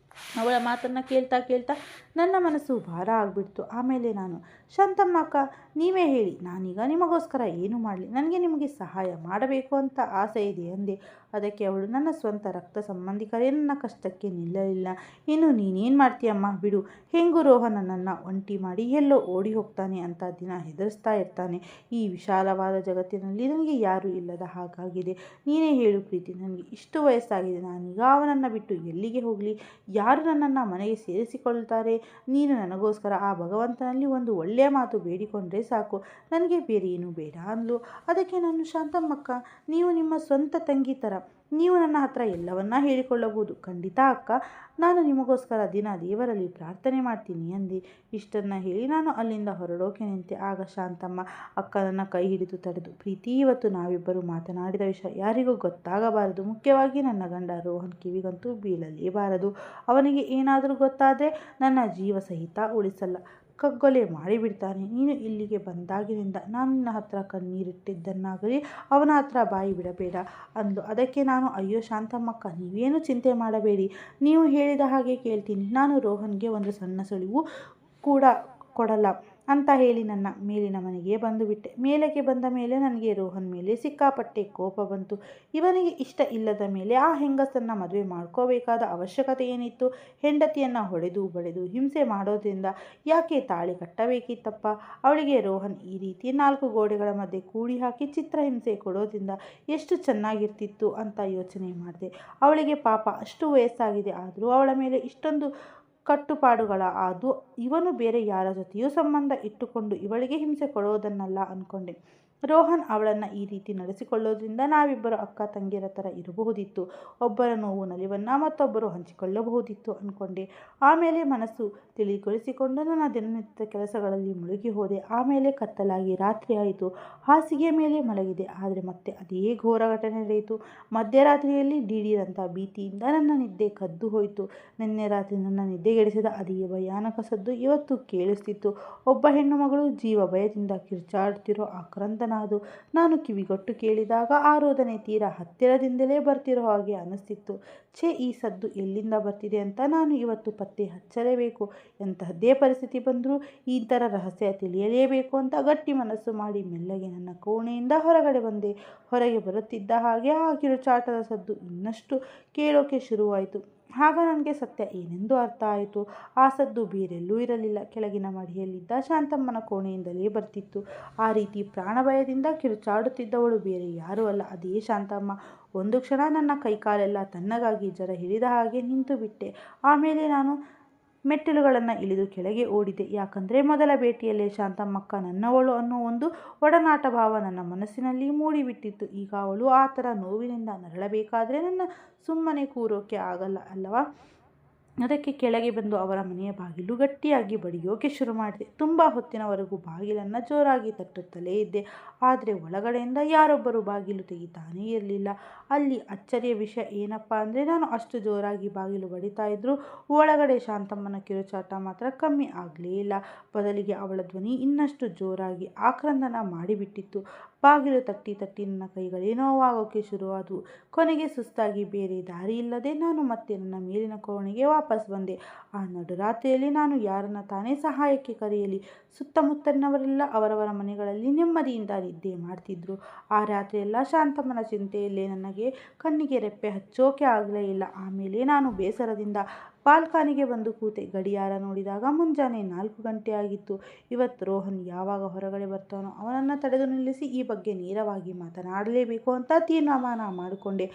ಅವಳ ಮಾತನ್ನು ಕೇಳ್ತಾ ನನ್ನ ಮನಸ್ಸು ಭಾರ ಆಗಿಬಿಡ್ತು. ಆಮೇಲೆ ನಾನು, ಶಾಂತಮ್ಮ ಅಕ್ಕ, ನೀವೇ ಹೇಳಿ, ನಾನೀಗ ನಿಮಗೋಸ್ಕರ ಏನು ಮಾಡಲಿ? ನನಗೆ ನಿಮಗೆ ಸಹಾಯ ಮಾಡಬೇಕು ಅಂತ ಆಸೆ ಇದೆ ಅಂದೆ. ಅದಕ್ಕೆ ಅವಳು, ನನ್ನ ಸ್ವಂತ ರಕ್ತ ಸಂಬಂಧಿಕರೇ ನನ್ನ ಕಷ್ಟಕ್ಕೆ ನಿಲ್ಲಲಿಲ್ಲ, ಇನ್ನು ನೀನೇನು ಮಾಡ್ತೀಯಮ್ಮ, ಬಿಡು. ಹೆಂಗೂ ರೋಹನ್ ನನ್ನನ್ನು ಒಂಟಿ ಮಾಡಿ ಎಲ್ಲೋ ಓಡಿ ಹೋಗ್ತಾನೆ ಅಂತ ದಿನ ಹೆದರಿಸ್ತಾ ಇರ್ತಾನೆ. ಈ ವಿಶಾಲವಾದ ಜಗತ್ತಿನಲ್ಲಿ ನನಗೆ ಯಾರೂ ಇಲ್ಲದ ಹಾಗಾಗಿದೆ. ನೀನೇ ಹೇಳು ಪ್ರೀತಿ, ನನಗೆ ಇಷ್ಟು ವಯಸ್ಸಾಗಿದೆ, ನಾನೀಗ ಅವನನ್ನು ಬಿಟ್ಟು ಎಲ್ಲಿಗೆ ಹೋಗಲಿ? ಯಾರು ನನ್ನನ್ನು ಮನೆಗೆ ಸೇರಿಸಿಕೊಳ್ತಾರೆ? ನೀನು ನನಗೋಸ್ಕರ ಆ ಭಗವಂತನಲ್ಲಿ ಒಂದು ಒಳ್ಳೆಯ ಮಾತು ಬೇಡಿಕೊಂಡ್ರೆ ಸಾಕು, ನನಗೆ ಬೇರೆ ಏನೂ ಬೇಡ ಅಂದ್ಲು. ಅದಕ್ಕೆ ನಾನು, ಶಾಂತಮ್ಮಕ್ಕ, ನೀವು ನಿಮ್ಮ ಸ್ವಂತ ತಂಗಿ ಥರ, ನೀವು ನನ್ನ ಹತ್ರ ಎಲ್ಲವನ್ನ ಹೇಳಿಕೊಳ್ಳಬಹುದು. ಖಂಡಿತ ಅಕ್ಕ, ನಾನು ನಿಮಗೋಸ್ಕರ ದಿನ ದೇವರಲ್ಲಿ ಪ್ರಾರ್ಥನೆ ಮಾಡ್ತೀನಿ ಅಂದೆ. ಇಷ್ಟನ್ನು ಹೇಳಿ ನಾನು ಅಲ್ಲಿಂದ ಹೊರಡೋಕೆ ನಿಂತೆ. ಆಗ ಶಾಂತಮ್ಮ ಅಕ್ಕ ನನ್ನ ಕೈ ಹಿಡಿದು ತಡೆದು, ಪ್ರೀತಿ, ಇವತ್ತು ನಾವಿಬ್ಬರು ಮಾತನಾಡಿದ ವಿಷಯ ಯಾರಿಗೂ ಗೊತ್ತಾಗಬಾರದು. ಮುಖ್ಯವಾಗಿ ನನ್ನ ಗಂಡ ರೋಹನ್ ಕಿವಿಗಂತೂ ಬೀಳಲೇಬಾರದು. ಅವನಿಗೆ ಏನಾದರೂ ಗೊತ್ತಾದರೆ ನನ್ನ ಜೀವ ಸಹಿತ ಉಳಿಸಲ್ಲ, ಕಗ್ಗೊಲೆ ಮಾಡಿಬಿಡ್ತಾನೆ. ನೀನು ಇಲ್ಲಿಗೆ ಬಂದಾಗಿನಿಂದ ನಾನು ನಿನ್ನ ಹತ್ರ ಕಣ್ಣೀರಿಟ್ಟಿದ್ದನ್ನಾಗಲಿ ಅವನ ಹತ್ರ ಬಾಯಿ ಬಿಡಬೇಡ ಅಂದು. ಅದಕ್ಕೆ ನಾನು, ಅಯ್ಯೋ ಶಾಂತಮ್ಮಕ್ಕ, ನೀವೇನು ಚಿಂತೆ ಮಾಡಬೇಡಿ, ನೀವು ಹೇಳಿದ ಹಾಗೆ ಕೇಳ್ತೀನಿ. ನಾನು ರೋಹನ್ಗೆ ಒಂದು ಸಣ್ಣ ಸುಳಿವು ಕೂಡ ಕೊಡಲ್ಲ ಅಂತ ಹೇಳಿ ನನ್ನ ಮೇಲಿನ ಮನೆಗೆ ಬಂದುಬಿಟ್ಟೆ. ಮೇಲಕ್ಕೆ ಬಂದ ಮೇಲೆ ನನಗೆ ರೋಹನ್ ಮೇಲೆ ಸಿಕ್ಕಾಪಟ್ಟೆ ಕೋಪ ಬಂತು. ಇವನಿಗೆ ಇಷ್ಟ ಇಲ್ಲದ ಮೇಲೆ ಆ ಹೆಂಗಸನ್ನು ಮದುವೆ ಮಾಡ್ಕೋಬೇಕಾದ ಅವಶ್ಯಕತೆ ಏನಿತ್ತು? ಹೆಂಡತಿಯನ್ನು ಹೊಡೆದು ಬಡೆದು ಹಿಂಸೆ ಮಾಡೋದ್ರಿಂದ ಯಾಕೆ ತಾಳಿ ಕಟ್ಟಬೇಕಿತ್ತಪ್ಪ? ಅವಳಿಗೆ ರೋಹನ್ ಈ ರೀತಿ 4 ಗೋಡೆಗಳ ಮಧ್ಯೆ ಕೂಡಿ ಹಾಕಿ ಚಿತ್ರಹಿಂಸೆ ಕೊಡೋದ್ರಿಂದ ಎಷ್ಟು ಚೆನ್ನಾಗಿರ್ತಿತ್ತು ಅಂತ ಯೋಚನೆ ಮಾಡಿದೆ. ಅವಳಿಗೆ ಪಾಪ ಅಷ್ಟು ವಯಸ್ಸಾಗಿದೆ, ಆದರೂ ಅವಳ ಮೇಲೆ ಇಷ್ಟೊಂದು ಕಟ್ಟುಪಾಡುಗಳ ಅದು ಇವನು ಬೇರೆ ಯಾರ ಜೊತೆಯೂ ಸಂಬಂಧ ಇಟ್ಟುಕೊಂಡು ಇವಳಿಗೆ ಹಿಂಸೆ ಕೊಡೋದನ್ನಲ್ಲ ಅಂದ್ಕೊಂಡೆ. ರೋಹನ್ ಅವಳನ್ನು ಈ ರೀತಿ ನಡೆಸಿಕೊಳ್ಳೋದ್ರಿಂದ ನಾವಿಬ್ಬರು ಅಕ್ಕ ತಂಗಿಯರ ಥರ ಇರಬಹುದಿತ್ತು, ಒಬ್ಬರ ನೋವು ನಲಿವನ್ನು ಮತ್ತೊಬ್ಬರು ಹಂಚಿಕೊಳ್ಳಬಹುದಿತ್ತು ಅಂದ್ಕೊಂಡೆ. ಆಮೇಲೆ ಮನಸ್ಸು ತಿಳಿಗೊಳಿಸಿಕೊಂಡು ನನ್ನ ದಿನನಿತ್ಯದ ಕೆಲಸಗಳಲ್ಲಿ ಮುಳುಗಿ ಹೋದೆ. ಆಮೇಲೆ ಕತ್ತಲಾಗಿ ರಾತ್ರಿ ಆಯಿತು. ಹಾಸಿಗೆ ಮೇಲೆ ಮಲಗಿದೆ, ಆದರೆ ಮತ್ತೆ ಅದೇ ಘೋರ ಘಟನೆ ನಡೆಯಿತು. ಮಧ್ಯರಾತ್ರಿಯಲ್ಲಿ ದಿಢೀರಂಥ ಭೀತಿಯಿಂದ ನನ್ನ ನಿದ್ದೆ ಕದ್ದು ಹೋಯಿತು. ನಿನ್ನೆ ರಾತ್ರಿ ನನ್ನ ನಿದ್ದೆಗೆಡಿಸಿದ ಅದೇ ಭಯಾನಕ ಸದ್ದು ಇವತ್ತು ಕೇಳಿಸ್ತಿತ್ತು. ಒಬ್ಬ ಹೆಣ್ಣು ಮಗಳು ಜೀವ ಭಯದಿಂದ ಕಿರ್ಚಾಡ್ತಿರೋ ಆಕ್ರಂದನ ಅದು. ನಾನು ಕಿವಿಗೊಟ್ಟು ಕೇಳಿದಾಗ ಆ ರೋದನೆ ತೀರಾ ಹತ್ತಿರದಿಂದಲೇ ಬರ್ತಿರೋ ಹಾಗೆ ಅನಿಸ್ತಿತ್ತು. ಛೇ, ಈ ಸದ್ದು ಎಲ್ಲಿಂದ ಬರ್ತಿದೆ ಅಂತ ನಾನು ಇವತ್ತು ಪತ್ತೆ ಹಚ್ಚಲೇಬೇಕು. ಎಂತಹದ್ದೇ ಪರಿಸ್ಥಿತಿ ಬಂದರೂ ಈ ಥರ ರಹಸ್ಯ ತಿಳಿಯಲೇಬೇಕು ಅಂತ ಗಟ್ಟಿ ಮನಸ್ಸು ಮಾಡಿ ಮೆಲ್ಲಗೆ ನನ್ನ ಕೋಣೆಯಿಂದ ಹೊರಗಡೆ ಬಂದೆ. ಹೊರಗೆ ಬರುತ್ತಿದ್ದ ಹಾಗೆ ಆ ಕಿರುಚಾಟದ ಸದ್ದು ಇನ್ನಷ್ಟು ಕೇಳೋಕೆ ಶುರುವಾಯಿತು. ಆಗ ನನಗೆ ಸತ್ಯ ಏನೆಂದು ಅರ್ಥ ಆಯಿತು. ಆ ಸದ್ದು ಬೇರೆಲ್ಲೂ ಇರಲಿಲ್ಲ, ಕೆಳಗಿನ ಮಡಿಯಲ್ಲಿದ್ದ ಶಾಂತಮ್ಮನ ಕೋಣೆಯಿಂದಲೇ ಬರ್ತಿತ್ತು. ಆ ರೀತಿ ಪ್ರಾಣಭಯದಿಂದ ಕಿರುಚಾಡುತ್ತಿದ್ದವಳು ಬೇರೆ ಯಾರೂ ಅಲ್ಲ, ಅದೇ ಶಾಂತಮ್ಮ. ಒಂದು ಕ್ಷಣ ನನ್ನ ಕೈಕಾಲೆಲ್ಲ ತಣ್ಣಗಾಗಿ ಜರ ಹಿಡಿದ ಹಾಗೆ ನಿಂತು ಬಿಟ್ಟೆ. ಆಮೇಲೆ ನಾನು ಮೆಟ್ಟಿಲುಗಳನ್ನು ಇಳಿದು ಕೆಳಗೆ ಓಡಿದೆ. ಯಾಕಂದರೆ ಮೊದಲ ಭೇಟಿಯಲ್ಲೇ ಶಾಂತಮ್ಮಕ್ಕ ನನ್ನವಳು ಅನ್ನೋ ಒಂದು ಒಡನಾಟ ಭಾವ ನನ್ನ ಮನಸ್ಸಿನಲ್ಲಿ ಮೂಡಿಬಿಟ್ಟಿತ್ತು. ಈಗ ಅವಳು ಆ ಥರ ನೋವಿನಿಂದ ನರಳಬೇಕಾದ್ರೆ ನನ್ನ ಸುಮ್ಮನೆ ಕೂರೋಕೆ ಆಗಲ್ಲ ಅಲ್ಲವಾ? ಅದಕ್ಕೆ ಕೆಳಗೆ ಬಂದು ಅವರ ಮನೆಯ ಬಾಗಿಲು ಗಟ್ಟಿಯಾಗಿ ಬಡಿಯೋಕೆ ಶುರು ಮಾಡಿದೆ. ತುಂಬ ಹೊತ್ತಿನವರೆಗೂ ಬಾಗಿಲನ್ನು ಜೋರಾಗಿ ತಟ್ಟುತ್ತಲೇ ಇದ್ದೆ, ಆದರೆ ಒಳಗಡೆಯಿಂದ ಯಾರೊಬ್ಬರು ಬಾಗಿಲು ತೆಗಿತಾನೇ ಇರಲಿಲ್ಲ. ಅಲ್ಲಿ ಅಚ್ಚರಿಯ ವಿಷಯ ಏನಪ್ಪ ಅಂದರೆ, ನಾನು ಅಷ್ಟು ಜೋರಾಗಿ ಬಾಗಿಲು ಬಡಿತಾ ಇದ್ರೂ ಒಳಗಡೆ ಶಾಂತಮ್ಮನ ಕಿರುಚಾಟ ಮಾತ್ರ ಕಮ್ಮಿ ಆಗಲೇ ಇಲ್ಲ. ಬದಲಿಗೆ ಅವಳ ಧ್ವನಿ ಇನ್ನಷ್ಟು ಜೋರಾಗಿ ಆಕ್ರಂದನ ಮಾಡಿಬಿಟ್ಟಿತ್ತು. ಬಾಗಿಲು ತಟ್ಟಿ ತಟ್ಟಿ ನನ್ನ ಕೈಗಳೇ ನೋವಾಗೋಕೆ ಶುರುವಾದವು. ಕೊನೆಗೆ ಸುಸ್ತಾಗಿ ಬೇರೆ ದಾರಿ ಇಲ್ಲದೆ ನಾನು ಮತ್ತೆ ನನ್ನ ಮೇಲಿನ ಕೋಣೆಗೆ ವಾಪಸ್ ಬಂದೆ. ಆ ನಡುರಾತ್ರಿಯಲ್ಲಿ ನಾನು ಯಾರನ್ನ ತಾನೇ ಸಹಾಯಕ್ಕೆ ಕರೆಯಲಿ? ಸುತ್ತಮುತ್ತಲಿನವರೆಲ್ಲ ಅವರವರ ಮನೆಗಳಲ್ಲಿ ನೆಮ್ಮದಿಯಿಂದ ನಿದ್ದೆ ಮಾಡ್ತಿದ್ರು. ಆ ರಾತ್ರಿಯೆಲ್ಲ ಶಾಂತಮ್ಮನ ಚಿಂತೆಯಲ್ಲೇ ನನಗೆ ಕಣ್ಣಿಗೆ ರೆಪ್ಪೆ ಹಚ್ಚೋಕೆ ಆಗಲೇ ಇಲ್ಲ. ಆಮೇಲೆ ನಾನು ಬೇಸರದಿಂದ ಬಾಲ್ಕನಿಗೆ ಬಂದು ಕೂತೆ. ಗಡಿಯಾರ ನೋಡಿದಾಗ ಮುಂಜಾನೆ 4 ಗಂಟೆ ಆಗಿತ್ತು. ಇವತ್ತು ರೋಹನ್ ಯಾವಾಗ ಹೊರಗಡೆ ಬರ್ತಾನೋ ಅವನನ್ನು ತಡೆದು ನಿಲ್ಲಿಸಿ ಈ ಬಗ್ಗೆ ನೇರವಾಗಿ ಮಾತನಾಡಲೇಬೇಕು ಅಂತ ತೀರ್ಮಾನ ಮಾಡಿಕೊಂಡೆ.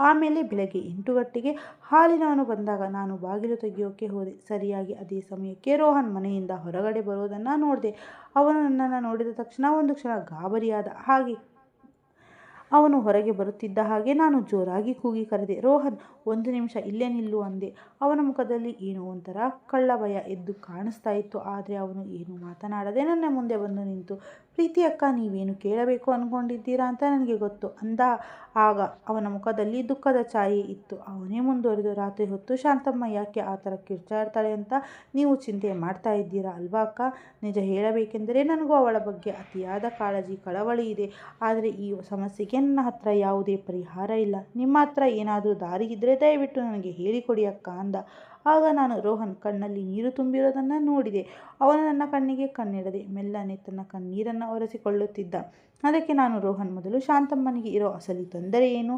ಆಮೇಲೆ ಬೆಳಗ್ಗೆ 8 ಗಂಟೆಗೆ ಹಾಲಿನವನು ಬಂದಾಗ ನಾನು ಬಾಗಿಲು ತೆಗೆಯೋಕೆ ಹೋದೆ. ಸರಿಯಾಗಿ ಅದೇ ಸಮಯಕ್ಕೆ ರೋಹನ್ ಮನೆಯಿಂದ ಹೊರಗಡೆ ಬರೋದನ್ನು ನೋಡಿದೆ. ಅವನು ನನ್ನನ್ನು ನೋಡಿದ ತಕ್ಷಣ ಒಂದು ಕ್ಷಣ ಗಾಬರಿಯಾದ ಹಾಗೆ ಅವನು ಹೊರಗೆ ಬರುತ್ತಿದ್ದ ಹಾಗೆ ನಾನು ಜೋರಾಗಿ ಕೂಗಿ ಕರೆದೆ, ರೋಹನ್, 1 ನಿಮಿಷ ಇಲ್ಲೇ ನಿಲ್ಲು ಅಂದೆ. ಅವನ ಮುಖದಲ್ಲಿ ಏನೋ ಒಂಥರ ಕಳ್ಳ ಭಯ ಎದ್ದು ಕಾಣಿಸ್ತಾ ಇತ್ತು. ಆದರೆ ಅವನು ಏನು ಮಾತನಾಡದೆ ನನ್ನ ಮುಂದೆ ಬಂದು ನಿಂತು, ಪ್ರೀತಿ ಅಕ್ಕ, ನೀವೇನು ಕೇಳಬೇಕು ಅಂದ್ಕೊಂಡಿದ್ದೀರಾ ಅಂತ ನನಗೆ ಗೊತ್ತು ಅಂದ. ಆಗ ಅವನ ಮುಖದಲ್ಲಿ ದುಃಖದ ಛಾಯೆ ಇತ್ತು. ಅವನೇ ಮುಂದುವರೆದು, ರಾತ್ರಿ ಹೊತ್ತು ಶಾಂತಮ್ಮ ಯಾಕೆ ಆ ಥರ ಕಿರ್ಚಾಡ್ತಾಳೆ ಅಂತ ನೀವು ಚಿಂತೆ ಮಾಡ್ತಾ ಇದ್ದೀರಾ ಅಲ್ವಾ ಅಕ್ಕ? ನಿಜ ಹೇಳಬೇಕೆಂದರೆ ನನಗೂ ಅವಳ ಬಗ್ಗೆ ಅತಿಯಾದ ಕಾಳಜಿ ಕಳವಳಿ ಇದೆ. ಆದರೆ ಈ ಸಮಸ್ಯೆಗೆ ನನ್ನ ಹತ್ರ ಯಾವುದೇ ಪರಿಹಾರ ಇಲ್ಲ. ನಿಮ್ಮ ಹತ್ರ ಏನಾದರೂ ದಾರಿ ಇದ್ದರೆ ದಯವಿಟ್ಟು ನನಗೆ ಹೇಳಿಕೊಡಿ ಅಕ್ಕ ಅಂದ. ಆಗ ನಾನು ರೋಹನ್ ಕಣ್ಣಲ್ಲಿ ನೀರು ತುಂಬಿರೋದನ್ನು ನೋಡಿದೆ. ಅವನು ನನ್ನ ಕಣ್ಣಿಗೆ ಕಣ್ಣಿಡದೆ ಮೆಲ್ಲನೆ ತನ್ನ ಕಣ್ಣೀರನ್ನು ಒರೆಸಿಕೊಳ್ಳುತ್ತಿದ್ದ. ಅದಕ್ಕೆ ನಾನು, ರೋಹನ್, ಮೊದಲು ಶಾಂತಮ್ಮನಿಗೆ ಇರೋ ಅಸಲಿ ತೊಂದರೆ ಏನು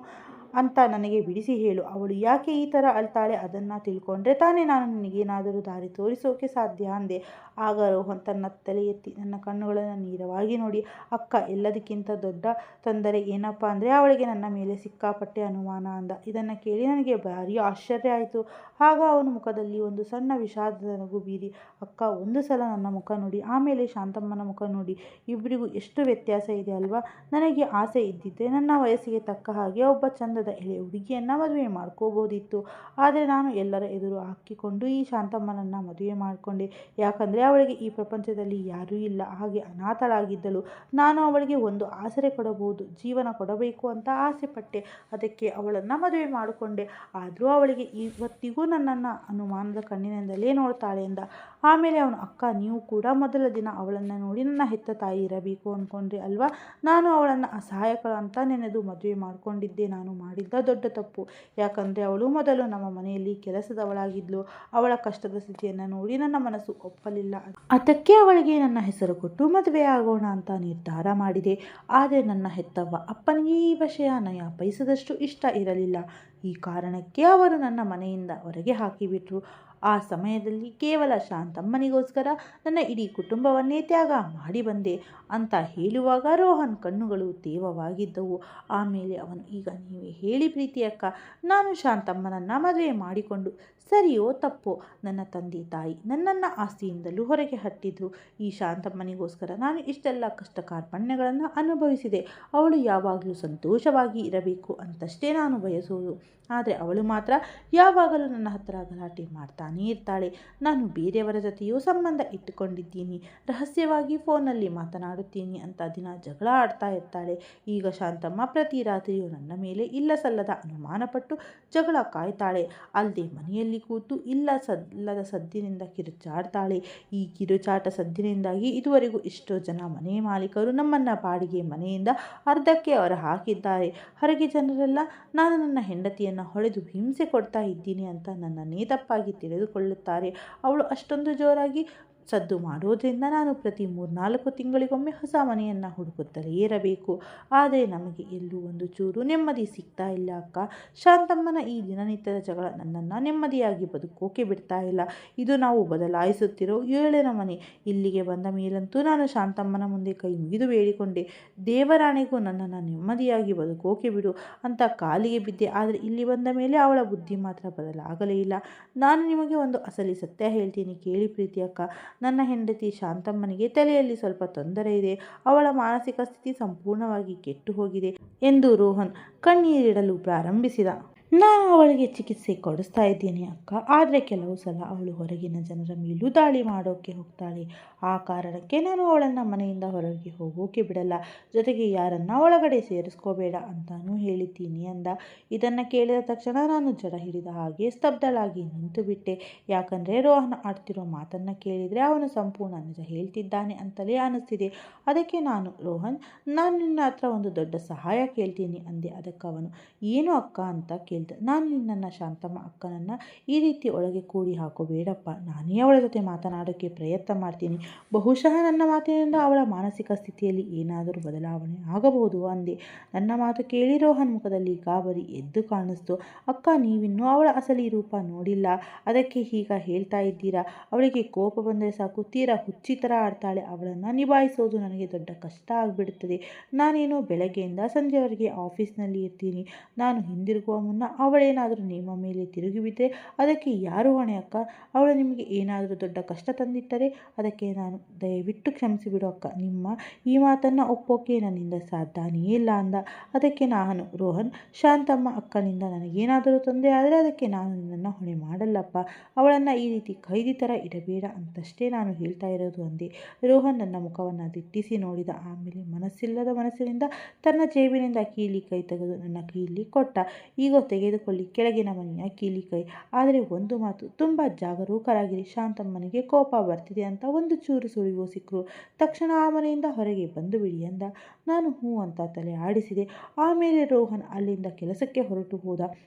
ಅಂತ ನನಗೆ ಬಿಡಿಸಿ ಹೇಳು. ಅವಳು ಯಾಕೆ ಈ ಥರ ಅಳ್ತಾಳೆ? ಅದನ್ನು ತಿಳ್ಕೊಂಡ್ರೆ ತಾನೇ ನಾನು ನಿನಗೇನಾದರೂ ದಾರಿ ತೋರಿಸೋಕೆ ಸಾಧ್ಯ ಅಂದೆ. ಆಗ ರೋಹನ್ ತನ್ನ ತಲೆ ಎತ್ತಿ ನನ್ನ ಕಣ್ಣುಗಳನ್ನು ನೇರವಾಗಿ ನೋಡಿ, ಅಕ್ಕ, ಎಲ್ಲದಕ್ಕಿಂತ ದೊಡ್ಡ ತೊಂದರೆ ಏನಪ್ಪ ಅಂದರೆ ಅವಳಿಗೆ ನನ್ನ ಮೇಲೆ ಸಿಕ್ಕಾಪಟ್ಟೆ ಅನುಮಾನ ಅಂದ. ಇದನ್ನು ಕೇಳಿ ನನಗೆ ಭಾರಿ ಆಶ್ಚರ್ಯ ಆಯಿತು. ಆಗ ಅವನ ಮುಖದಲ್ಲಿ ಒಂದು ಸಣ್ಣ ವಿಷಾದದ ನಗು ಬೀರಿ, ಅಕ್ಕ, ಒಂದು ಸಲ ನನ್ನ ಮುಖ ನೋಡಿ, ಆಮೇಲೆ ಶಾಂತಮ್ಮನ ಮುಖ ನೋಡಿ, ಇಬ್ಬರಿಗೂ ಎಷ್ಟು ವ್ಯತ್ಯಾಸ ಇದೆ ಅಲ್ವಾ? ನನಗೆ ಆಸೆ ಇದ್ದಿದ್ದರೆ ನನ್ನ ವಯಸ್ಸಿಗೆ ತಕ್ಕ ಹಾಗೆ ಒಬ್ಬ ಚಂದದ ಎಳೆ ಹುಡುಗಿಯನ್ನು ಮದುವೆ ಮಾಡ್ಕೋಬೋದಿತ್ತು. ಆದರೆ ನಾನು ಎಲ್ಲರ ಎದುರು ಹಾಕಿಕೊಂಡು ಈ ಶಾಂತಮ್ಮನನ್ನು ಮದುವೆ ಮಾಡಿಕೊಂಡೆ. ಯಾಕಂದರೆ ಅವಳಿಗೆ ಈ ಪ್ರಪಂಚದಲ್ಲಿ ಯಾರೂ ಇಲ್ಲ, ಹಾಗೆ ಅನಾಥಳಾಗಿದ್ದಳು. ನಾನು ಅವಳಿಗೆ ಒಂದು ಆಸರೆ ಕೊಡಬಹುದು, ಜೀವನ ಕೊಡಬೇಕು ಅಂತ ಆಸೆ ಪಟ್ಟೆ. ಅದಕ್ಕೆ ಅವಳನ್ನು ಮದುವೆ ಮಾಡಿಕೊಂಡೆ. ಆದರೂ ಅವಳಿಗೆ ಇವತ್ತಿಗೂ ನನ್ನನ್ನು ಅನುಮಾನದ ಕಣ್ಣಿನಿಂದಲೇ ನೋಡ್ತಾಳೆ ಎಂದ. ಆಮೇಲೆ ಅವನು, ಅಕ್ಕ, ನೀವು ಕೂಡ ಮೊದಲ ದಿನ ಅವಳನ್ನು ನೋಡಿ ನನ್ನ ಹೆತ್ತ ತಾಯಿ ಇರಬೇಕು ಅಂದ್ಕೊಂಡ್ರಿ ಅಲ್ವಾ? ನಾನು ಅವಳನ್ನು ಅಸಹಾಯಕಳು ಅಂತ ನೆನೆದು ಮದುವೆ ಮಾಡಿಕೊಂಡಿದ್ದೆ. ನಾನು ಮಾಡಿದ್ದ ದೊಡ್ಡ ತಪ್ಪು. ಯಾಕಂದರೆ ಅವಳು ಮೊದಲು ನಮ್ಮ ಮನೆಯಲ್ಲಿ ಕೆಲಸದವಳಾಗಿದ್ಲು. ಅವಳ ಕಷ್ಟದ ಸ್ಥಿತಿಯನ್ನು ನೋಡಿ ನನ್ನ ಮನಸ್ಸು ಒಪ್ಪಲಿಲ್ಲ. ಅದಕ್ಕೆ ಅವಳಿಗೆ ನನ್ನ ಹೆಸರು ಕೊಟ್ಟು ಮದುವೆ ಆಗೋಣ ಅಂತ ನಿರ್ಧಾರ ಮಾಡಿದೆ. ಆದರೆ ನನ್ನ ಹೆತ್ತವ್ವ ಅಪ್ಪನಿಗೆ ಈ ವಿಷಯ ನಯ ಪೈಸದಷ್ಟು ಇಷ್ಟ ಇರಲಿಲ್ಲ. ಈ ಕಾರಣಕ್ಕೆ ಅವರು ನನ್ನ ಮನೆಯಿಂದ ಹೊರಗೆ ಹಾಕಿಬಿಟ್ರು. ಆ ಸಮಯದಲ್ಲಿ ಕೇವಲ ಶಾಂತಮ್ಮನಿಗೋಸ್ಕರ ನನ್ನ ಇಡೀ ಕುಟುಂಬವನ್ನೇ ತ್ಯಾಗ ಮಾಡಿ ಬಂದೆ ಅಂತ ಹೇಳುವಾಗ ರೋಹನ್ ಕಣ್ಣುಗಳು ತೇವವಾಗಿದ್ದವು. ಆಮೇಲೆ ಅವನು, ಈಗ ನೀವೇ ಹೇಳಿ ಪ್ರೀತಿ ಅಕ್ಕ, ನಾನು ಶಾಂತಮ್ಮನನ್ನು ಮದುವೆ ಮಾಡಿಕೊಂಡು ಸರಿಯೋ ತಪ್ಪೋ? ನನ್ನ ತಂದೆ ತಾಯಿ ನನ್ನನ್ನು ಆಸ್ತಿಯಿಂದಲೂ ಹೊರಗೆ ಹಟ್ಟಿದ್ರು. ಈ ಶಾಂತಮ್ಮನಿಗೋಸ್ಕರ ನಾನು ಇಷ್ಟೆಲ್ಲ ಕಷ್ಟ ಕಾರ್ಪಣ್ಯಗಳನ್ನು ಅನುಭವಿಸಿದೆ. ಅವಳು ಯಾವಾಗಲೂ ಸಂತೋಷವಾಗಿ ಇರಬೇಕು ಅಂತಷ್ಟೇ ನಾನು ಬಯಸೋದು. ಆದರೆ ಅವಳು ಮಾತ್ರ ಯಾವಾಗಲೂ ನನ್ನ ಹತ್ರ ಗಲಾಟೆ ಮಾಡ್ತಾನೇ ಇರ್ತಾಳೆ. ನಾನು ಬೇರೆಯವರ ಜೊತೆಯೂ ಸಂಬಂಧ ಇಟ್ಟುಕೊಂಡಿದ್ದೀನಿ, ರಹಸ್ಯವಾಗಿ ಫೋನಲ್ಲಿ ಮಾತನಾಡುತ್ತೀನಿ ಅಂತ ದಿನ ಜಗಳ ಆಡ್ತಾ ಇರ್ತಾಳೆ. ಈಗ ಶಾಂತಮ್ಮ ಪ್ರತಿ ರಾತ್ರಿಯೂ ನನ್ನ ಮೇಲೆ ಇಲ್ಲ ಸಲ್ಲದ ಅನುಮಾನಪಟ್ಟು ಜಗಳ ಕಾಯ್ತಾಳೆ. ಅಲ್ಲದೆ ಮನೆಯಲ್ಲಿ ಕೂತು ಇಲ್ಲದ ಸದ್ದಿನಿಂದ ಕಿರುಚಾಡ್ತಾಳೆ. ಈ ಕಿರುಚಾಟ ಸದ್ದಿನಿಂದಾಗಿ ಇದುವರೆಗೂ ಎಷ್ಟೋ ಜನ ಮನೆ ಮಾಲೀಕರು ನಮ್ಮನ್ನು ಬಾಡಿಗೆ ಮನೆಯಿಂದ ಅರ್ಧಕ್ಕೆ ಹೊರ ಹಾಕಿದ್ದಾರೆ. ಹೊರಗೆ ಜನರೆಲ್ಲ ನಾನು ನನ್ನ ಹೆಂಡತಿಯನ್ನು ಹೊಡೆದು ಹಿಂಸೆ ಕೊಡ್ತಾ ಇದ್ದೀನಿ ಅಂತ ನನ್ನನ್ನೇ ತಪ್ಪಾಗಿ ತಿಳಿದುಕೊಳ್ಳುತ್ತಾರೆ. ಅವಳು ಅಷ್ಟೊಂದು ಜೋರಾಗಿ ಸದ್ದು ಮಾಡೋದ್ರಿಂದ ನಾನು ಪ್ರತಿ 3-4 ತಿಂಗಳಿಗೊಮ್ಮೆ ಹೊಸ ಮನೆಯನ್ನು ಹುಡುಕುತ್ತಲೇ ಇರಬೇಕು. ಆದರೆ ನಮಗೆ ಎಲ್ಲೂ ಒಂದು ಚೂರು ನೆಮ್ಮದಿ ಸಿಗ್ತಾ ಇಲ್ಲ ಅಕ್ಕ. ಶಾಂತಮ್ಮನ ಈ ದಿನನಿತ್ಯದ ಜಗಳ ನನ್ನನ್ನು ನೆಮ್ಮದಿಯಾಗಿ ಬದುಕೋಕೆ ಬಿಡ್ತಾ ಇಲ್ಲ. ಇದು ನಾವು ಬದಲಾಯಿಸುತ್ತಿರೋ 7ನೇ ಮನೆ. ಇಲ್ಲಿಗೆ ಬಂದ ಮೇಲಂತೂ ನಾನು ಶಾಂತಮ್ಮನ ಮುಂದೆ ಕೈ ಮುಗಿದು ಬೇಡಿಕೊಂಡೆ, ದೇವರಾಣೆಗೂ ನನ್ನನ್ನು ನೆಮ್ಮದಿಯಾಗಿ ಬದುಕೋಕೆ ಬಿಡು ಅಂತ ಕಾಲಿಗೆ ಬಿದ್ದೆ. ಆದರೆ ಇಲ್ಲಿ ಬಂದ ಮೇಲೆ ಅವಳ ಬುದ್ಧಿ ಮಾತ್ರ ಬದಲಾಗಲೇ ಇಲ್ಲ. ನಾನು ನಿಮಗೆ ಒಂದು ಅಸಲಿ ಸತ್ಯ ಹೇಳ್ತೀನಿ ಕೇಳಿ ಪ್ರೀತಿ ಅಕ್ಕ. ನನ್ನ ಹೆಂಡತಿ ಶಾಂತಮ್ಮನಿಗೆ ತಲೆಯಲ್ಲಿ ಸ್ವಲ್ಪ ತೊಂದರೆ ಇದೆ. ಅವಳ ಮಾನಸಿಕ ಸ್ಥಿತಿ ಸಂಪೂರ್ಣವಾಗಿ ಕೆಟ್ಟು ಹೋಗಿದೆ ಎಂದು ರೋಹನ್ ಕಣ್ಣೀರಿಡಲು ಪ್ರಾರಂಭಿಸಿದ. ನಾನು ಅವಳಿಗೆ ಚಿಕಿತ್ಸೆ ಕೊಡಿಸ್ತಾ ಇದ್ದೀನಿ ಅಕ್ಕ. ಆದರೆ ಕೆಲವು ಸಲ ಅವಳು ಹೊರಗಿನ ಜನರ ಮೇಲೂ ದಾಳಿ ಮಾಡೋಕ್ಕೆ ಹೋಗ್ತಾಳೆ. ಆ ಕಾರಣಕ್ಕೆ ನಾನು ಅವಳನ್ನು ಮನೆಯಿಂದ ಹೊರಗೆ ಹೋಗೋಕೆ ಬಿಡಲ್ಲ. ಜೊತೆಗೆ ಯಾರನ್ನ ಒಳಗಡೆ ಸೇರಿಸ್ಕೋಬೇಡ ಅಂತಾನೂ ಹೇಳಿದ್ದೀನಿ ಅಂದ. ಇದನ್ನು ಕೇಳಿದ ತಕ್ಷಣ ನಾನು ಜಡ ಹಿಡಿದ ಹಾಗೆ ಸ್ತಬ್ಧಳಾಗಿ ನಿಂತು ಬಿಟ್ಟೆ. ಯಾಕಂದರೆ ರೋಹನ್ ಆಡ್ತಿರೋ ಮಾತನ್ನು ಕೇಳಿದರೆ ಅವನು ಸಂಪೂರ್ಣ ನಿಜ ಹೇಳ್ತಿದ್ದಾನೆ ಅಂತಲೇ ಅನ್ನಿಸ್ತಿದೆ. ಅದಕ್ಕೆ ನಾನು, ರೋಹನ್, ನಾನು ನಿನ್ನ ಹತ್ರ ಒಂದು ದೊಡ್ಡ ಸಹಾಯ ಕೇಳ್ತೀನಿ ಅಂದೆ. ಅದಕ್ಕವನು, ಏನು ಅಕ್ಕ ಅಂತ ಕೇಳಿದ. ನಾನು ನಿನ್ನನ್ನು ಶಾಂತಮ್ಮ ಅಕ್ಕನನ್ನು ಈ ರೀತಿ ಒಳಗೆ ಕೂಡಿ ಹಾಕೋಬೇಡಪ್ಪ. ನಾನೇ ಅವಳ ಜೊತೆ ಮಾತನಾಡೋಕ್ಕೆ ಪ್ರಯತ್ನ ಮಾಡ್ತೀನಿ. ಬಹುಶಃ ನನ್ನ ಮಾತಿನಿಂದ ಅವಳ ಮಾನಸಿಕ ಸ್ಥಿತಿಯಲ್ಲಿ ಏನಾದರೂ ಬದಲಾವಣೆ ಆಗಬಹುದು ಅಂದೆ. ನನ್ನ ಮಾತು ಕೇಳಿ ರೋಹನ್ ಮುಖದಲ್ಲಿ ಗಾಬರಿ ಎದ್ದು ಕಾಣಿಸ್ತು. ಅಕ್ಕ, ನೀವಿನ್ನೂ ಅವಳ ಅಸಲಿ ರೂಪ ನೋಡಿಲ್ಲ. ಅದಕ್ಕೆ ಹೀಗ ಹೇಳ್ತಾ ಇದ್ದೀರಾ? ಅವಳಿಗೆ ಕೋಪ ಬಂದರೆ ಸಾಕು ತೀರಾ ಹುಚ್ಚಿ ಥರ ಆಡ್ತಾಳೆ. ಅವಳನ್ನು ನಿಭಾಯಿಸೋದು ನನಗೆ ದೊಡ್ಡ ಕಷ್ಟ ಆಗಿಬಿಡುತ್ತದೆ. ನಾನೇನು ಬೆಳಗ್ಗೆಯಿಂದ ಸಂಜೆವರೆಗೆ ಆಫೀಸ್ನಲ್ಲಿ ಇರ್ತೀನಿ. ನಾನು ಹಿಂದಿರುಗುವ ಮುನ್ನ ಅವಳೇನಾದರೂ ನಿಮ್ಮ ಮೇಲೆ ತಿರುಗಿಬಿದ್ದರೆ ಅದಕ್ಕೆ ಯಾರು ಹೊಣೆ ಅಕ್ಕ? ಅವಳು ನಿಮಗೆ ಏನಾದರೂ ದೊಡ್ಡ ಕಷ್ಟ ತಂದಿಟ್ಟರೆ ಅದಕ್ಕೆ ನಾನು, ದಯವಿಟ್ಟು ಕ್ಷಮಿಸಿಬಿಡು ಅಕ್ಕ. ನಿಮ್ಮ ಈ ಮಾತನ್ನು ಒಪ್ಪೋಕೆ ನನ್ನಿಂದ ಸಾಧ್ಯನೇ ಇಲ್ಲ ಅಂದ. ಅದಕ್ಕೆ ನಾನು, ರೋಹನ್, ಶಾಂತಮ್ಮ ಅಕ್ಕನಿಂದ ನನಗೇನಾದರೂ ತೊಂದರೆ ಆದರೆ ಅದಕ್ಕೆ ನಾನು ನಿನ್ನನ್ನು ಹೊಣೆ ಮಾಡಲ್ಲಪ್ಪ. ಅವಳನ್ನು ಈ ರೀತಿ ಕೈದಿ ಥರ ಇಡಬೇಡ ಅಂತಷ್ಟೇ ನಾನು ಹೇಳ್ತಾ ಇರೋದು ಅಂದೆ. ರೋಹನ್ ನನ್ನ ಮುಖವನ್ನು ದಿಟ್ಟಿಸಿ ನೋಡಿದ. ಆಮೇಲೆ ಮನಸ್ಸಿಲ್ಲದ ಮನಸ್ಸಿನಿಂದ ತನ್ನ ಜೇಬಿನಿಂದ ಕೀಲಿ ಕೈ ತೆಗೆದು ನನ್ನ ಕೈಯಲ್ಲಿ ಕೊಟ್ಟ. ಈಗ ತೆಗೆದುಕೊಳ್ಳಿ, ಕೆಳಗಿನ ಮನೆಯ ಕೀಲಿ ಕೈ. ಆದರೆ ಒಂದು ಮಾತು, ತುಂಬ ಜಾಗರೂಕರಾಗಿರಿ. ಶಾಂತಮ್ಮನಿಗೆ ಕೋಪ ಬರ್ತಿದೆ ಅಂತ ಒಂದು ಚೂರು ಸುಳಿವು ಸಿಕ್ಕರು ತಕ್ಷಣ ಆ ಮನೆಯಿಂದ ಹೊರಗೆ ಬಂದು ಬಿಡಿ ಅಂದ. ನಾನು ಹ್ಞೂ ಅಂತ ತಲೆ ಆಡಿಸಿದೆ. ಆಮೇಲೆ ರೋಹನ್ ಅಲ್ಲಿಂದ ಕೆಲಸಕ್ಕೆ ಹೊರಟು ಹೋದ.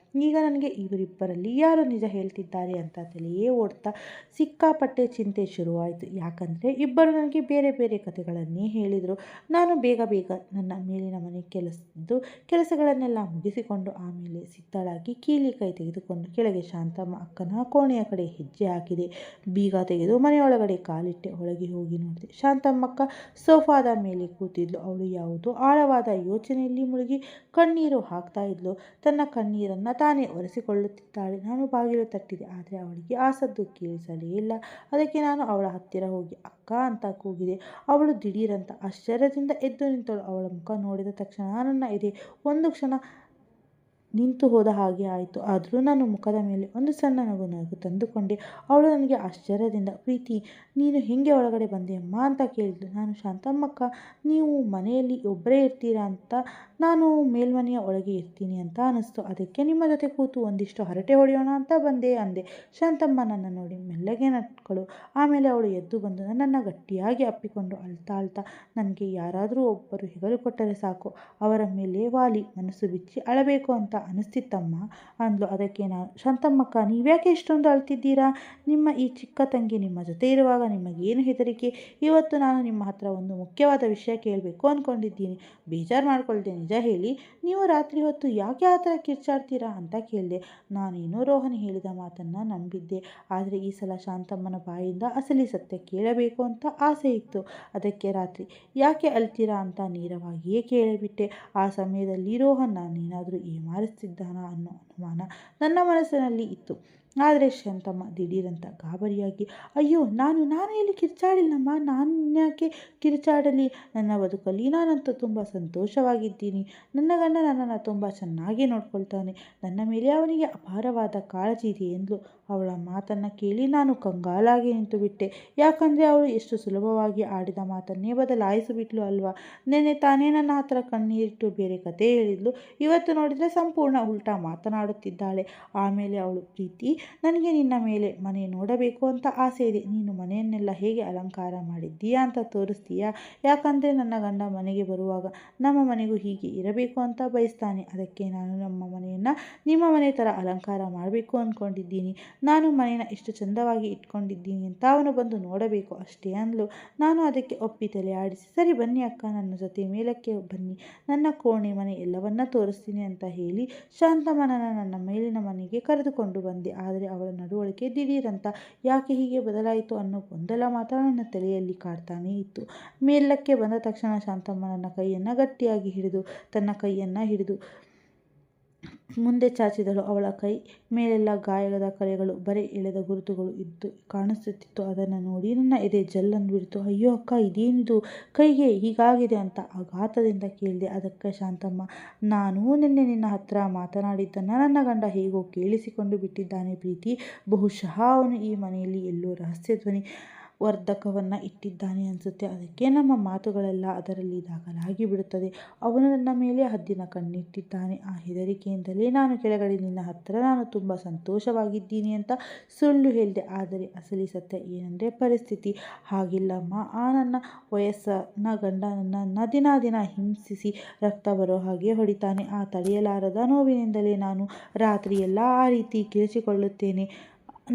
ಈಗ ನನಗೆ ಇವರಿಬ್ಬರಲ್ಲಿ ಯಾರು ನಿಜ ಹೇಳ್ತಿದ್ದಾರೆ ಅಂತ ತಲೆಯೇ ಓಡ್ತಾ ಸಿಕ್ಕಾಪಟ್ಟೆ ಚಿಂತೆ ಶುರುವಾಯಿತು. ಯಾಕಂದರೆ ಇಬ್ಬರು ನನಗೆ ಬೇರೆ ಬೇರೆ ಕಥೆಗಳನ್ನೇ ಹೇಳಿದರು. ನಾನು ಬೇಗ ಬೇಗ ನನ್ನ ಮೇಲಿನ ಮನೆ ಕೆಲಸಗಳನ್ನೆಲ್ಲ ಮುಗಿಸಿಕೊಂಡು ಆಮೇಲೆ ಸಿದ್ಧಳಾಗಿ ಕೀಲಿ ಕೈ ತೆಗೆದುಕೊಂಡು ಕೆಳಗೆ ಶಾಂತಮ್ಮ ಅಕ್ಕನ ಕೋಣೆಯ ಕಡೆ ಹೆಜ್ಜೆ ಹಾಕಿದೆ. ಬೀಗ ತೆಗೆದು ಮನೆಯೊಳಗಡೆ ಕಾಲಿಟ್ಟೆ. ಒಳಗೆ ಹೋಗಿ ನೋಡಿದೆ. ಶಾಂತಮ್ಮಕ್ಕ ಸೋಫಾದ ಮೇಲೆ ಕೂತಿದ್ಲು. ಅವಳು ಯಾವುದೋ ಆಳವಾದ ಯೋಚನೆಯಲ್ಲಿ ಮುಳುಗಿ ಕಣ್ಣೀರು ಹಾಕ್ತಾ ಇದ್ಲು. ತನ್ನ ಕಣ್ಣೀರನ್ನು ತಾನೇ ಒರೆಸಿಕೊಳ್ಳುತ್ತಿದ್ದಾಳೆ. ನಾನು ಬಾಗಿಲು ತಟ್ಟಿದೆ. ಆದರೆ ಅವಳಿಗೆ ಆ ಸದ್ದು ಕೇಳಿಸಲೇ ಇಲ್ಲ. ಅದಕ್ಕೆ ನಾನು ಅವಳ ಹತ್ತಿರ ಹೋಗಿ ಅಕ್ಕ ಅಂತ ಕೂಗಿದೆ. ಅವಳು ದಿಢೀರಂತ ಆಶ್ಚರ್ಯದಿಂದ ಎದ್ದು ನಿಂತಳು. ಅವಳ ಮುಖ ನೋಡಿದ ತಕ್ಷಣ ನನ್ನ ಎದೆ ಒಂದು ಕ್ಷಣ ನಿಂತು ಹೋದ ಹಾಗೆ ಆಯಿತು. ಆದರೂ ನಾನು ಮುಖದ ಮೇಲೆ ಒಂದು ಸಣ್ಣ ನಗು ತಂದುಕೊಂಡೆ. ಅವಳು ನನಗೆ ಆಶ್ಚರ್ಯದಿಂದ, ಪ್ರೀತಿ, ನೀನು ಹೇಗೆ ಒಳಗಡೆ ಬಂದೆ ಅಮ್ಮ ಅಂತ ಕೇಳಿದ್ಲು. ನಾನು, ಶಾಂತಮ್ಮಕ್ಕ, ನೀವು ಮನೆಯಲ್ಲಿ ಒಬ್ಬರೇ ಇರ್ತೀರಾ ಅಂತ, ನಾನು ಮೇಲ್ಮನೆಯ ಒಳಗೆ ಇರ್ತೀನಿ ಅಂತ ಅನ್ನಿಸ್ತು. ಅದಕ್ಕೆ ನಿಮ್ಮ ಜೊತೆ ಕೂತು ಒಂದಿಷ್ಟು ಹರಟೆ ಹೊಡೆಯೋಣ ಅಂತ ಬಂದೆ ಅಂದೆ. ಶಾಂತಮ್ಮ ನನ್ನ ನೋಡಿ ಮೆಲ್ಲಗೆ ನಕ್ಕಳು. ಆಮೇಲೆ ಅವಳು ಎದ್ದು ಬಂದು ನನ್ನನ್ನು ಗಟ್ಟಿಯಾಗಿ ಅಪ್ಪಿಕೊಂಡು ಅಳ್ತಾ ಅಳ್ತಾ, ನನಗೆ ಯಾರಾದರೂ ಒಬ್ಬರು ಹೆಗಲು ಕೊಟ್ಟರೆ ಸಾಕು, ಅವರ ಮೇಲೆ ವಾಲಿ ಮನಸ್ಸು ಬಿಚ್ಚಿ ಅಳಬೇಕು ಅಂತ ಅನಿಸ್ತಿತ್ತಮ್ಮ ಅಂದ್ಲು. ಅದಕ್ಕೆ ನಾನು, ಶಾಂತಮ್ಮಕ್ಕ, ನೀವ್ಯಾಕೆ ಇಷ್ಟೊಂದು ಅಳ್ತಿದ್ದೀರಾ? ನಿಮ್ಮ ಈ ಚಿಕ್ಕ ತಂಗಿ ನಿಮ್ಮ ಜೊತೆ ಇರುವಾಗ ನಿಮಗೇನು ಹೆದರಿಕೆ? ಇವತ್ತು ನಾನು ನಿಮ್ಮ ಹತ್ರ ಒಂದು ಮುಖ್ಯವಾದ ವಿಷಯ ಕೇಳಬೇಕು ಅಂದ್ಕೊಂಡಿದ್ದೀನಿ. ಬೇಜಾರು ಮಾಡ್ಕೊಳ್ದೆ ನಿಜ ಹೇಳಿ. ನೀವು ರಾತ್ರಿ ಹೊತ್ತು ಯಾಕೆ ಆ ಥರ ಕಿರ್ಚಾಡ್ತೀರಾ ಅಂತ ಕೇಳಿದೆ. ನಾನೇನೋ ರೋಹನ್ ಹೇಳಿದ ಮಾತನ್ನು ನಂಬಿದ್ದೆ. ಆದರೆ ಈ ಸಲ ಶಾಂತಮ್ಮನ ಬಾಯಿಂದ ಅಸಲಿ ಸತ್ಯ ಕೇಳಬೇಕು ಅಂತ ಆಸೆ ಇತ್ತು. ಅದಕ್ಕೆ ರಾತ್ರಿ ಯಾಕೆ ಅಳ್ತೀರಾ ಅಂತ ನೇರವಾಗಿಯೇ ಕೇಳಿಬಿಟ್ಟೆ. ಆ ಸಮಯದಲ್ಲಿ ರೋಹನ್ ನಾನೇನಾದರೂ ಏಮಾರಿಸ್ತಿದ್ದಾನಾ ಅನ್ನೋ ಅನುಮಾನ ನನ್ನ ಮನಸ್ಸಿನಲ್ಲಿ ಇತ್ತು. ಆದರೆ ಶಾಂತಮ್ಮ ದಿಢೀರಂತ ಗಾಬರಿಯಾಗಿ, ಅಯ್ಯೋ, ನಾನು ಎಲ್ಲಿ ಕಿರ್ಚಾಡಿಲ್ಲಮ್ಮ, ನಾನ್ಯಾಕೆ ಕಿರ್ಚಾಡಲಿ? ನನ್ನ ಬದುಕಲ್ಲಿ ನಾನಂತೂ ತುಂಬ ಸಂತೋಷವಾಗಿದ್ದೀನಿ. ನನ್ನ ಗಂಡ ನನ್ನನ್ನು ತುಂಬ ಚೆನ್ನಾಗಿ ನೋಡ್ಕೊಳ್ತಾನೆ. ನನ್ನ ಮೇಲೆ ಅವನಿಗೆ ಅಪಾರವಾದ ಕಾಳಜಿ ಇದೆ ಎಂದ್ಲು. ಅವಳ ಮಾತನ್ನು ಕೇಳಿ ನಾನು ಕಂಗಾಲಾಗಿ ನಿಂತು ಬಿಟ್ಟೆ. ಯಾಕಂದರೆ ಅವಳು ಎಷ್ಟು ಸುಲಭವಾಗಿ ಆಡಿದ ಮಾತನ್ನೇ ಬದಲಾಯಿಸಿಬಿಟ್ಲು ಅಲ್ವಾ. ನೆನ್ನೆ ತಾನೇ ನನ್ನ ಹತ್ರ ಕಣ್ಣೀರಿಟ್ಟು ಬೇರೆ ಕತೆ ಹೇಳಿದ್ಲು. ಇವತ್ತು ನೋಡಿದರೆ ಸಂಪೂರ್ಣ ಉಲ್ಟಾ ಮಾತನಾಡುತ್ತಿದ್ದಾಳೆ. ಆಮೇಲೆ ಅವಳು, ಪ್ರೀತಿ, ನನಗೆ ನಿನ್ನ ಮೇಲೆ ಮನೆ ನೋಡಬೇಕು ಅಂತ ಆಸೆ ಇದೆ. ನೀನು ಮನೆಯನ್ನೆಲ್ಲ ಹೇಗೆ ಅಲಂಕಾರ ಮಾಡಿದ್ದೀಯಾ ಅಂತ ತೋರಿಸ್ತೀಯಾ? ಯಾಕಂದರೆ ನನ್ನ ಗಂಡ ಮನೆಗೆ ಬರುವಾಗ ನಮ್ಮ ಮನೆಗೂ ಹೀಗೆ ಇರಬೇಕು ಅಂತ ಬಯಸ್ತಾನೆ. ಅದಕ್ಕೆ ನಾನು ನಮ್ಮ ಮನೆಯನ್ನು ನಿಮ್ಮ ಮನೆ ಥರ ಅಲಂಕಾರ ಮಾಡಬೇಕು ಅಂದ್ಕೊಂಡಿದ್ದೀನಿ. ನಾನು ಮನೆಯನ್ನು ಎಷ್ಟು ಚೆಂದವಾಗಿ ಇಟ್ಕೊಂಡಿದ್ದೀನಿ ಅಂತ ಅವನು ಬಂದು ನೋಡಬೇಕು ಅಷ್ಟೇ ಅಂದ್ಲು. ನಾನು ಅದಕ್ಕೆ ಒಪ್ಪಿ ತಲೆ ಆಡಿಸಿ, ಸರಿ ಬನ್ನಿ ಅಕ್ಕ, ನನ್ನ ಜೊತೆ ಮೇಲಕ್ಕೆ ಬನ್ನಿ, ನನ್ನ ಕೋಣೆ ಮನೆ ಎಲ್ಲವನ್ನ ತೋರಿಸ್ತೀನಿ ಅಂತ ಹೇಳಿ ಶಾಂತಮ್ಮನನ್ನು ನನ್ನ ಮೇಲಿನ ಮನೆಗೆ ಕರೆದುಕೊಂಡು ಬಂದೆ. ಆದರೆ ಅವಳ ನಡವಳಿಕೆ ದಿಢೀರಂತ ಯಾಕೆ ಹೀಗೆ ಬದಲಾಯಿತು ಅನ್ನೋ ಗೊಂದಲ ಮಾತ್ರ ನನ್ನ ತಲೆಯಲ್ಲಿ ಕಾಡ್ತಾನೇ ಇತ್ತು. ಮೇಲಕ್ಕೆ ಬಂದ ತಕ್ಷಣ ಶಾಂತಮ್ಮ ನನ್ನ ಕೈಯನ್ನು ಗಟ್ಟಿಯಾಗಿ ತನ್ನ ಕೈಯನ್ನು ಹಿಡಿದು ಮುಂದೆ ಚಾಚಿದಳು. ಅವಳ ಕೈ ಮೇಲೆಲ್ಲ ಗಾಯದ ಕಲೆಗಳು, ಬರೆ ಎಳೆದ ಗುರುತುಗಳು ಇದ್ದು ಕಾಣಿಸುತ್ತಿತ್ತು. ಅದನ್ನು ನೋಡಿ ನನ್ನ ಎದೆ ಜಲ್ಲಂದ್ಬಿಡ್ತು. ಅಯ್ಯೋ ಅಕ್ಕ, ಇದೇನಿದು, ಕೈಗೆ ಹೀಗಾಗಿದೆ ಅಂತ ಆಘಾತದಿಂದ ಕೇಳಿದೆ. ಅದಕ್ಕೆ ಶಾಂತಮ್ಮ, ನಾನು ನಿನ್ನೆ ನಿನ್ನ ಹತ್ರ ಮಾತನಾಡಿದ್ದನ್ನು ನನ್ನ ಗಂಡ ಹೇಗೋ ಕೇಳಿಸಿಕೊಂಡು ಬಿಟ್ಟಿದ್ದಾನೆ ಪ್ರೀತಿ. ಬಹುಶಃ ಅವನು ಈ ಮನೆಯಲ್ಲಿ ಎಲ್ಲೋ ರಹಸ್ಯ ಧ್ವನಿ ವರ್ಧಕವನ್ನು ಇಟ್ಟಿದ್ದಾನೆ ಅನಿಸುತ್ತೆ. ಅದಕ್ಕೆ ನಮ್ಮ ಮಾತುಗಳೆಲ್ಲ ಅದರಲ್ಲಿ ದಾಖಲಾಗಿ ಬಿಡುತ್ತದೆ. ಅವನು ನನ್ನ ಮೇಲೆ ಹದ್ದಿನ ಕಣ್ಣಿಟ್ಟಿದ್ದಾನೆ. ಆ ಹೆದರಿಕೆಯಿಂದಲೇ ನಾನು ಕೆಳಗಡೆ ನಿನ್ನ ಹತ್ತಿರ ನಾನು ತುಂಬ ಸಂತೋಷವಾಗಿದ್ದೀನಿ ಅಂತ ಸುಳ್ಳು ಹೇಳಿದೆ. ಆದರೆ ಅಸಲಿ ಸತ್ಯ ಏನಂದರೆ ಪರಿಸ್ಥಿತಿ ಹಾಗಿಲ್ಲಮ್ಮ. ಆ ನನ್ನ ವಯಸ್ಸನ ಗಂಡ ನನ್ನನ್ನು ದಿನ ಹಿಂಸಿಸಿ ರಕ್ತ ಬರೋ ಹಾಗೆ ಹೊಡಿತಾನೆ. ಆ ತಡೆಯಲಾರದ ನೋವಿನಿಂದಲೇ ನಾನು ರಾತ್ರಿಯೆಲ್ಲ ಆ ರೀತಿ ಕಿರಿಚಿಕೊಳ್ಳುತ್ತೇನೆ.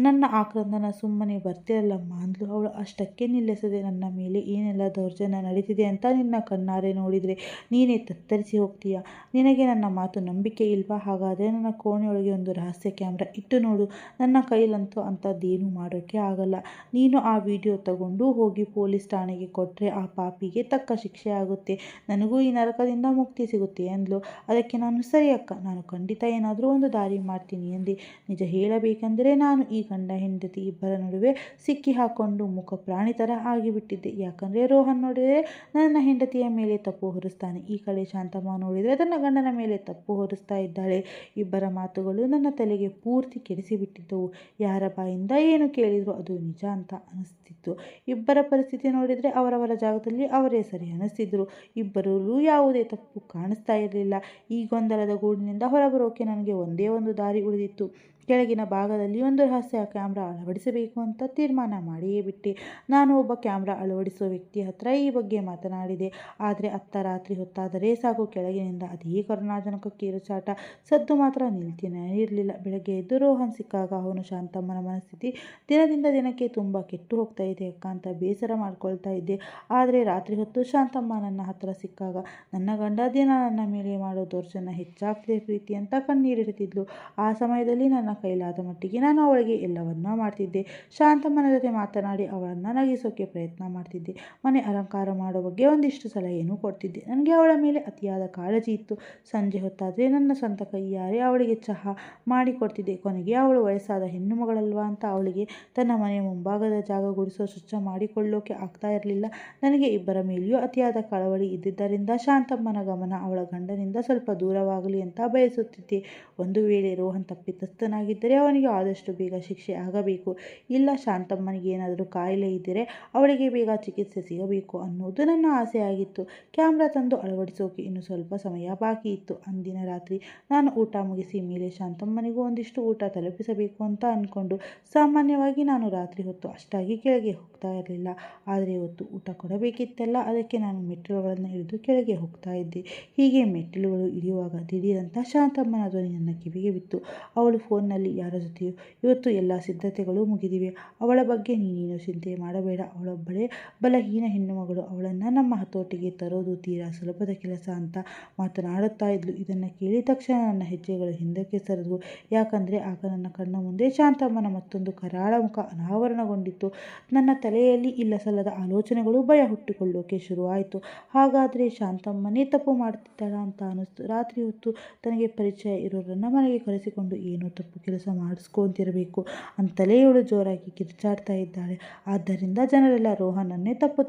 ನನ್ನ ಆಕ್ರಂದನ ಸುಮ್ಮನೆ ಬರ್ತಿರಲ್ಲಮ್ಮ ಅಂದ್ಲು. ಅವಳು ಅಷ್ಟಕ್ಕೆ ನಿಲ್ಲಿಸದೆ, ನನ್ನ ಮೇಲೆ ಏನೆಲ್ಲ ದೌರ್ಜನ್ಯ ನಡೀತಿದೆ ಅಂತ ನಿನ್ನ ಕಣ್ಣಾರೆ ನೋಡಿದರೆ ನೀನೇ ತತ್ತರಿಸಿ ಹೋಗ್ತೀಯ. ನಿನಗೆ ನನ್ನ ಮಾತು ನಂಬಿಕೆ ಇಲ್ವಾ? ಹಾಗಾದರೆ ನನ್ನ ಕೋಣೆಯೊಳಗೆ ಒಂದು ರಹಸ್ಯ ಕ್ಯಾಮ್ರಾ ಇಟ್ಟು ನೋಡು. ನನ್ನ ಕೈಲಂತೂ ಅಂಥದ್ದೇನೂ ಮಾಡೋಕ್ಕೆ ಆಗಲ್ಲ. ನೀನು ಆ ವಿಡಿಯೋ ತಗೊಂಡು ಹೋಗಿ ಪೊಲೀಸ್ ಠಾಣೆಗೆ ಕೊಟ್ಟರೆ ಆ ಪಾಪಿಗೆ ತಕ್ಕ ಶಿಕ್ಷೆ ಆಗುತ್ತೆ. ನನಗೂ ಈ ನರಕದಿಂದ ಮುಕ್ತಿ ಸಿಗುತ್ತೆ ಎಂದ್ಲು. ಅದಕ್ಕೆ ನಾನು, ಸರಿ ಅಕ್ಕ, ನಾನು ಖಂಡಿತ ಏನಾದರೂ ಒಂದು ದಾರಿ ಮಾಡ್ತೀನಿ ಎಂದೆ. ನಿಜ ಹೇಳಬೇಕೆಂದರೆ ನಾನು ಈ ಗಂಡ ಹೆಂಡತಿ ಇಬ್ಬರ ನಡುವೆ ಸಿಕ್ಕಿ ಹಾಕೊಂಡು ಮುಖ ಪ್ರಾಣಿ ಥರ ಆಗಿಬಿಟ್ಟಿದ್ದೆ. ಯಾಕಂದರೆ ರೋಹನ್ ನೋಡಿದರೆ ನನ್ನ ಹೆಂಡತಿಯ ಮೇಲೆ ತಪ್ಪು ಹೊರಿಸ್ತಾನೆ. ಈ ಕಡೆ ಶಾಂತಮ್ಮ ನೋಡಿದರೆ ತನ್ನ ಗಂಡನ ಮೇಲೆ ತಪ್ಪು ಹೊರಿಸ್ತಾ ಇದ್ದಾಳೆ. ಇಬ್ಬರ ಮಾತುಗಳು ನನ್ನ ತಲೆಗೆ ಪೂರ್ತಿ ಕೆಡಿಸಿಬಿಟ್ಟಿದ್ದವು. ಯಾರ ಬಾಯಿಂದ ಏನು ಕೇಳಿದ್ರು ಅದು ನಿಜ ಅಂತ ಅನಿಸ್ತಿತ್ತು. ಇಬ್ಬರ ಪರಿಸ್ಥಿತಿ ನೋಡಿದರೆ ಅವರವರ ಜಾಗದಲ್ಲಿ ಅವರೇ ಸರಿ ಅನಿಸ್ತಿದ್ರು. ಇಬ್ಬರಲ್ಲೂ ಯಾವುದೇ ತಪ್ಪು ಕಾಣಿಸ್ತಾ ಇರಲಿಲ್ಲ. ಈ ಗೊಂದಲದ ಗೂಡಿನಿಂದ ಹೊರಬರೋಕೆ ನನಗೆ ಒಂದೇ ಒಂದು ದಾರಿ ಉಳಿದಿತ್ತು. ಕೆಳಗಿನ ಭಾಗದಲ್ಲಿ ಒಂದು ರಹಸ್ಯ ಕ್ಯಾಮ್ರಾ ಅಳವಡಿಸಬೇಕು ಅಂತ ತೀರ್ಮಾನ ಮಾಡಿಯೇ ಬಿಟ್ಟೆ. ನಾನು ಒಬ್ಬ ಕ್ಯಾಮ್ರಾ ಅಳವಡಿಸುವ ವ್ಯಕ್ತಿ ಹತ್ರ ಈ ಬಗ್ಗೆ ಮಾತನಾಡಿದೆ. ಆದರೆ ಅತ್ತ ರಾತ್ರಿ ಹೊತ್ತಾದರೆ ಸಾಕು ಕೆಳಗಿನಿಂದ ಅದೇ ಕರುಣಾಜನಕ ಕಿರುಚಾಟ, ಸದ್ದು ಮಾತ್ರ ನಿಲ್ತಾನೇ ಇರಲಿಲ್ಲ. ಬೆಳಗ್ಗೆ ಎದ್ದು ರೋಹನ್ ಸಿಕ್ಕಾಗ ಅವನು ಶಾಂತಮ್ಮನ ಮನಸ್ಥಿತಿ ದಿನದಿಂದ ದಿನಕ್ಕೆ ತುಂಬ ಕೆಟ್ಟು ಹೋಗ್ತಾ ಇದೆ ಅಕ್ಕ ಅಂತ ಬೇಸರ ಮಾಡ್ಕೊಳ್ತಾ ಇದ್ದೆ. ಆದರೆ ರಾತ್ರಿ ಹೊತ್ತು ಶಾಂತಮ್ಮ ನನ್ನ ಹತ್ರ ಸಿಕ್ಕಾಗ ನನ್ನ ಗಂಡ ದಿನ ನನ್ನ ಮೇಲೆ ಮಾಡೋ ದೌರ್ಜನ್ಯ ಹೆಚ್ಚಾಗ್ತಿದೆ ಪ್ರೀತಿ ಅಂತ ಕಣ್ಣೀರಿಡ್ತಿದ್ಲು. ಆ ಸಮಯದಲ್ಲಿ ನನ್ನ ಕೈಲಾದ ಮಟ್ಟಿಗೆ ನಾನು ಅವಳಿಗೆ ಎಲ್ಲವನ್ನೂ ಮಾಡ್ತಿದ್ದೆ. ಶಾಂತಮ್ಮನ ಜೊತೆ ಮಾತನಾಡಿ ಅವಳನ್ನು ನಗಿಸೋಕೆ ಪ್ರಯತ್ನ ಮಾಡ್ತಿದ್ದೆ. ಮನೆ ಅಲಂಕಾರ ಮಾಡೋ ಬಗ್ಗೆ ಒಂದಿಷ್ಟು ಸಲಹೆಯನ್ನು ಕೊಡ್ತಿದ್ದೆ. ನನಗೆ ಅವಳ ಮೇಲೆ ಅತಿಯಾದ ಕಾಳಜಿ ಇತ್ತು. ಸಂಜೆ ಹೊತ್ತಾದರೆ ನನ್ನ ಸ್ವಂತ ಕೈಯಾರೆ ಅವಳಿಗೆ ಚಹಾ ಮಾಡಿಕೊಡ್ತಿದ್ದೆ. ಕೊನೆಗೆ ಅವಳು ವಯಸ್ಸಾದ ಹೆಣ್ಣು ಮಗಳಲ್ವಾ ಅಂತ ಅವಳಿಗೆ ತನ್ನ ಮನೆಯ ಮುಂಭಾಗದ ಜಾಗ ಗುಡಿಸೋ ಸ್ವಚ್ಛ ಮಾಡಿಕೊಳ್ಳೋಕೆ ಆಗ್ತಾ ಇರಲಿಲ್ಲ. ನನಗೆ ಇಬ್ಬರ ಮೇಲೆಯೂ ಅತಿಯಾದ ಕಳವಳಿ ಇದ್ದಿದ್ದರಿಂದ ಶಾಂತಮ್ಮನ ಗಮನ ಅವಳ ಗಂಡನಿಂದ ಸ್ವಲ್ಪ ದೂರವಾಗಲಿ ಅಂತ ಬಯಸುತ್ತಿದ್ದೆ. ಒಂದು ವೇಳೆ ರೋಹನ್ ತಪ್ಪಿತಸ್ಥನಾಗಿದ್ದರೆ ಅವನಿಗೆ ಆದಷ್ಟು ಬೇಗ ಶಿಕ್ಷೆ ಆಗಬೇಕು, ಇಲ್ಲ ಶಾಂತಮ್ಮನಿಗೆ ಏನಾದರೂ ಕಾಯಿಲೆ ಇದ್ದರೆ ಅವಳಿಗೆ ಬೇಗ ಚಿಕಿತ್ಸೆ ಸಿಗಬೇಕು ಅನ್ನೋದು ನನ್ನ ಆಸೆಯಾಗಿತ್ತು. ಕ್ಯಾಮ್ರಾ ತಂದು ಅಳವಡಿಸೋಕೆ ಇನ್ನು ಸ್ವಲ್ಪ ಸಮಯ ಬಾಕಿ ಇತ್ತು. ಅಂದಿನ ರಾತ್ರಿ ನಾನು ಊಟ ಮುಗಿಸಿ ಮೇಲೆ ಶಾಂತಮ್ಮನಿಗೂ ಒಂದಿಷ್ಟು ಊಟ ತಲುಪಿಸಬೇಕು ಅಂತ ಅಂದ್ಕೊಂಡು ಸಾಮಾನ್ಯವಾಗಿ ನಾನು ರಾತ್ರಿ ಹೊತ್ತು ಅಷ್ಟಾಗಿ ಕೆಳಗೆ ಹೋಗ್ತಾ ಇರಲಿಲ್ಲ. ಆದರೆ ಇವತ್ತು ಊಟ ಕೊಡಬೇಕಿತ್ತಲ್ಲ, ಅದಕ್ಕೆ ನಾನು ಮೆಟ್ಟಿಲುಗಳನ್ನು ಇಳಿದು ಕೆಳಗೆ ಹೋಗ್ತಾ ಇದ್ದೆ. ಹೀಗೆ ಮೆಟ್ಟಿಲುಗಳು ಇಳಿಯುವಾಗ ದಿಢೀರಂತ ಶಾಂತಮ್ಮನ ಧ್ವನಿ ನನ್ನ ಕಿವಿಗೆ ಬಿತ್ತು. ಅವಳು ಫೋನ್ನಲ್ಲಿ ಯಾರ ಜೊತೆಯೋ ಇವತ್ತು ಎಲ್ಲ ಸಿದ್ಧತೆಗಳು ಮುಗಿದಿವೆ, ಅವಳ ಬಗ್ಗೆ ನೀನೇನು ಚಿಂತೆ ಮಾಡಬೇಡ, ಅವಳೊಬ್ಬಳೇ ಬಲಹೀನ ಹೆಣ್ಣುಮಗಳು, ಅವಳನ್ನು ನಮ್ಮ ಹತೋಟಿಗೆ ತರೋದು ತೀರಾ ಸುಲಭದ ಕೆಲಸ ಅಂತ ಮಾತನಾಡುತ್ತಾ ಇದ್ಲು. ಇದನ್ನು ಕೇಳಿದ ತಕ್ಷಣ ನನ್ನ ಹೆಜ್ಜೆಗಳು ಹಿಂದಕ್ಕೆ ಸರಿದವು. ಯಾಕಂದರೆ ಆಗ ನನ್ನ ಕಣ್ಣ ಮುಂದೆ ಶಾಂತಮ್ಮನ ಮತ್ತೊಂದು ಕರಾಳ ಮುಖ ಅನಾವರಣಗೊಂಡಿತ್ತು. ನನ್ನ ತಲೆಯಲ್ಲಿ ಇಲ್ಲಸಲ್ಲದ ಆಲೋಚನೆಗಳು, ಭಯ ಹುಟ್ಟಿಕೊಳ್ಳೋಕೆ ಶುರುವಾಯಿತು. ಹಾಗಾದರೆ ಶಾಂತಮ್ಮನೇ ತಪ್ಪು ಮಾಡ್ತಿದ್ದಾಳ ಅಂತ ಅನ್ನಿಸ್ತು. ರಾತ್ರಿ ಹೊತ್ತು ತನಗೆ ಪರಿಚಯ ಇರೋರನ್ನ ಮನೆಗೆ ಕರೆಸಿಕೊಂಡು ಏನೋ ತಪ್ಪು ಕೆಲಸ ಮಾಡಿಸ್ಕೊಂತಿರಬೇಕು ಅಂತಲೇ ಇವಳು ಜೋರಾಗಿ ಕಿರ್ಚಾಡ್ತಾ ಇದ್ದಾಳೆ. ಆದ್ದರಿಂದ ಜನರೆಲ್ಲ ರೋಹನ್ನನ್ನೇ ತಪ್ಪು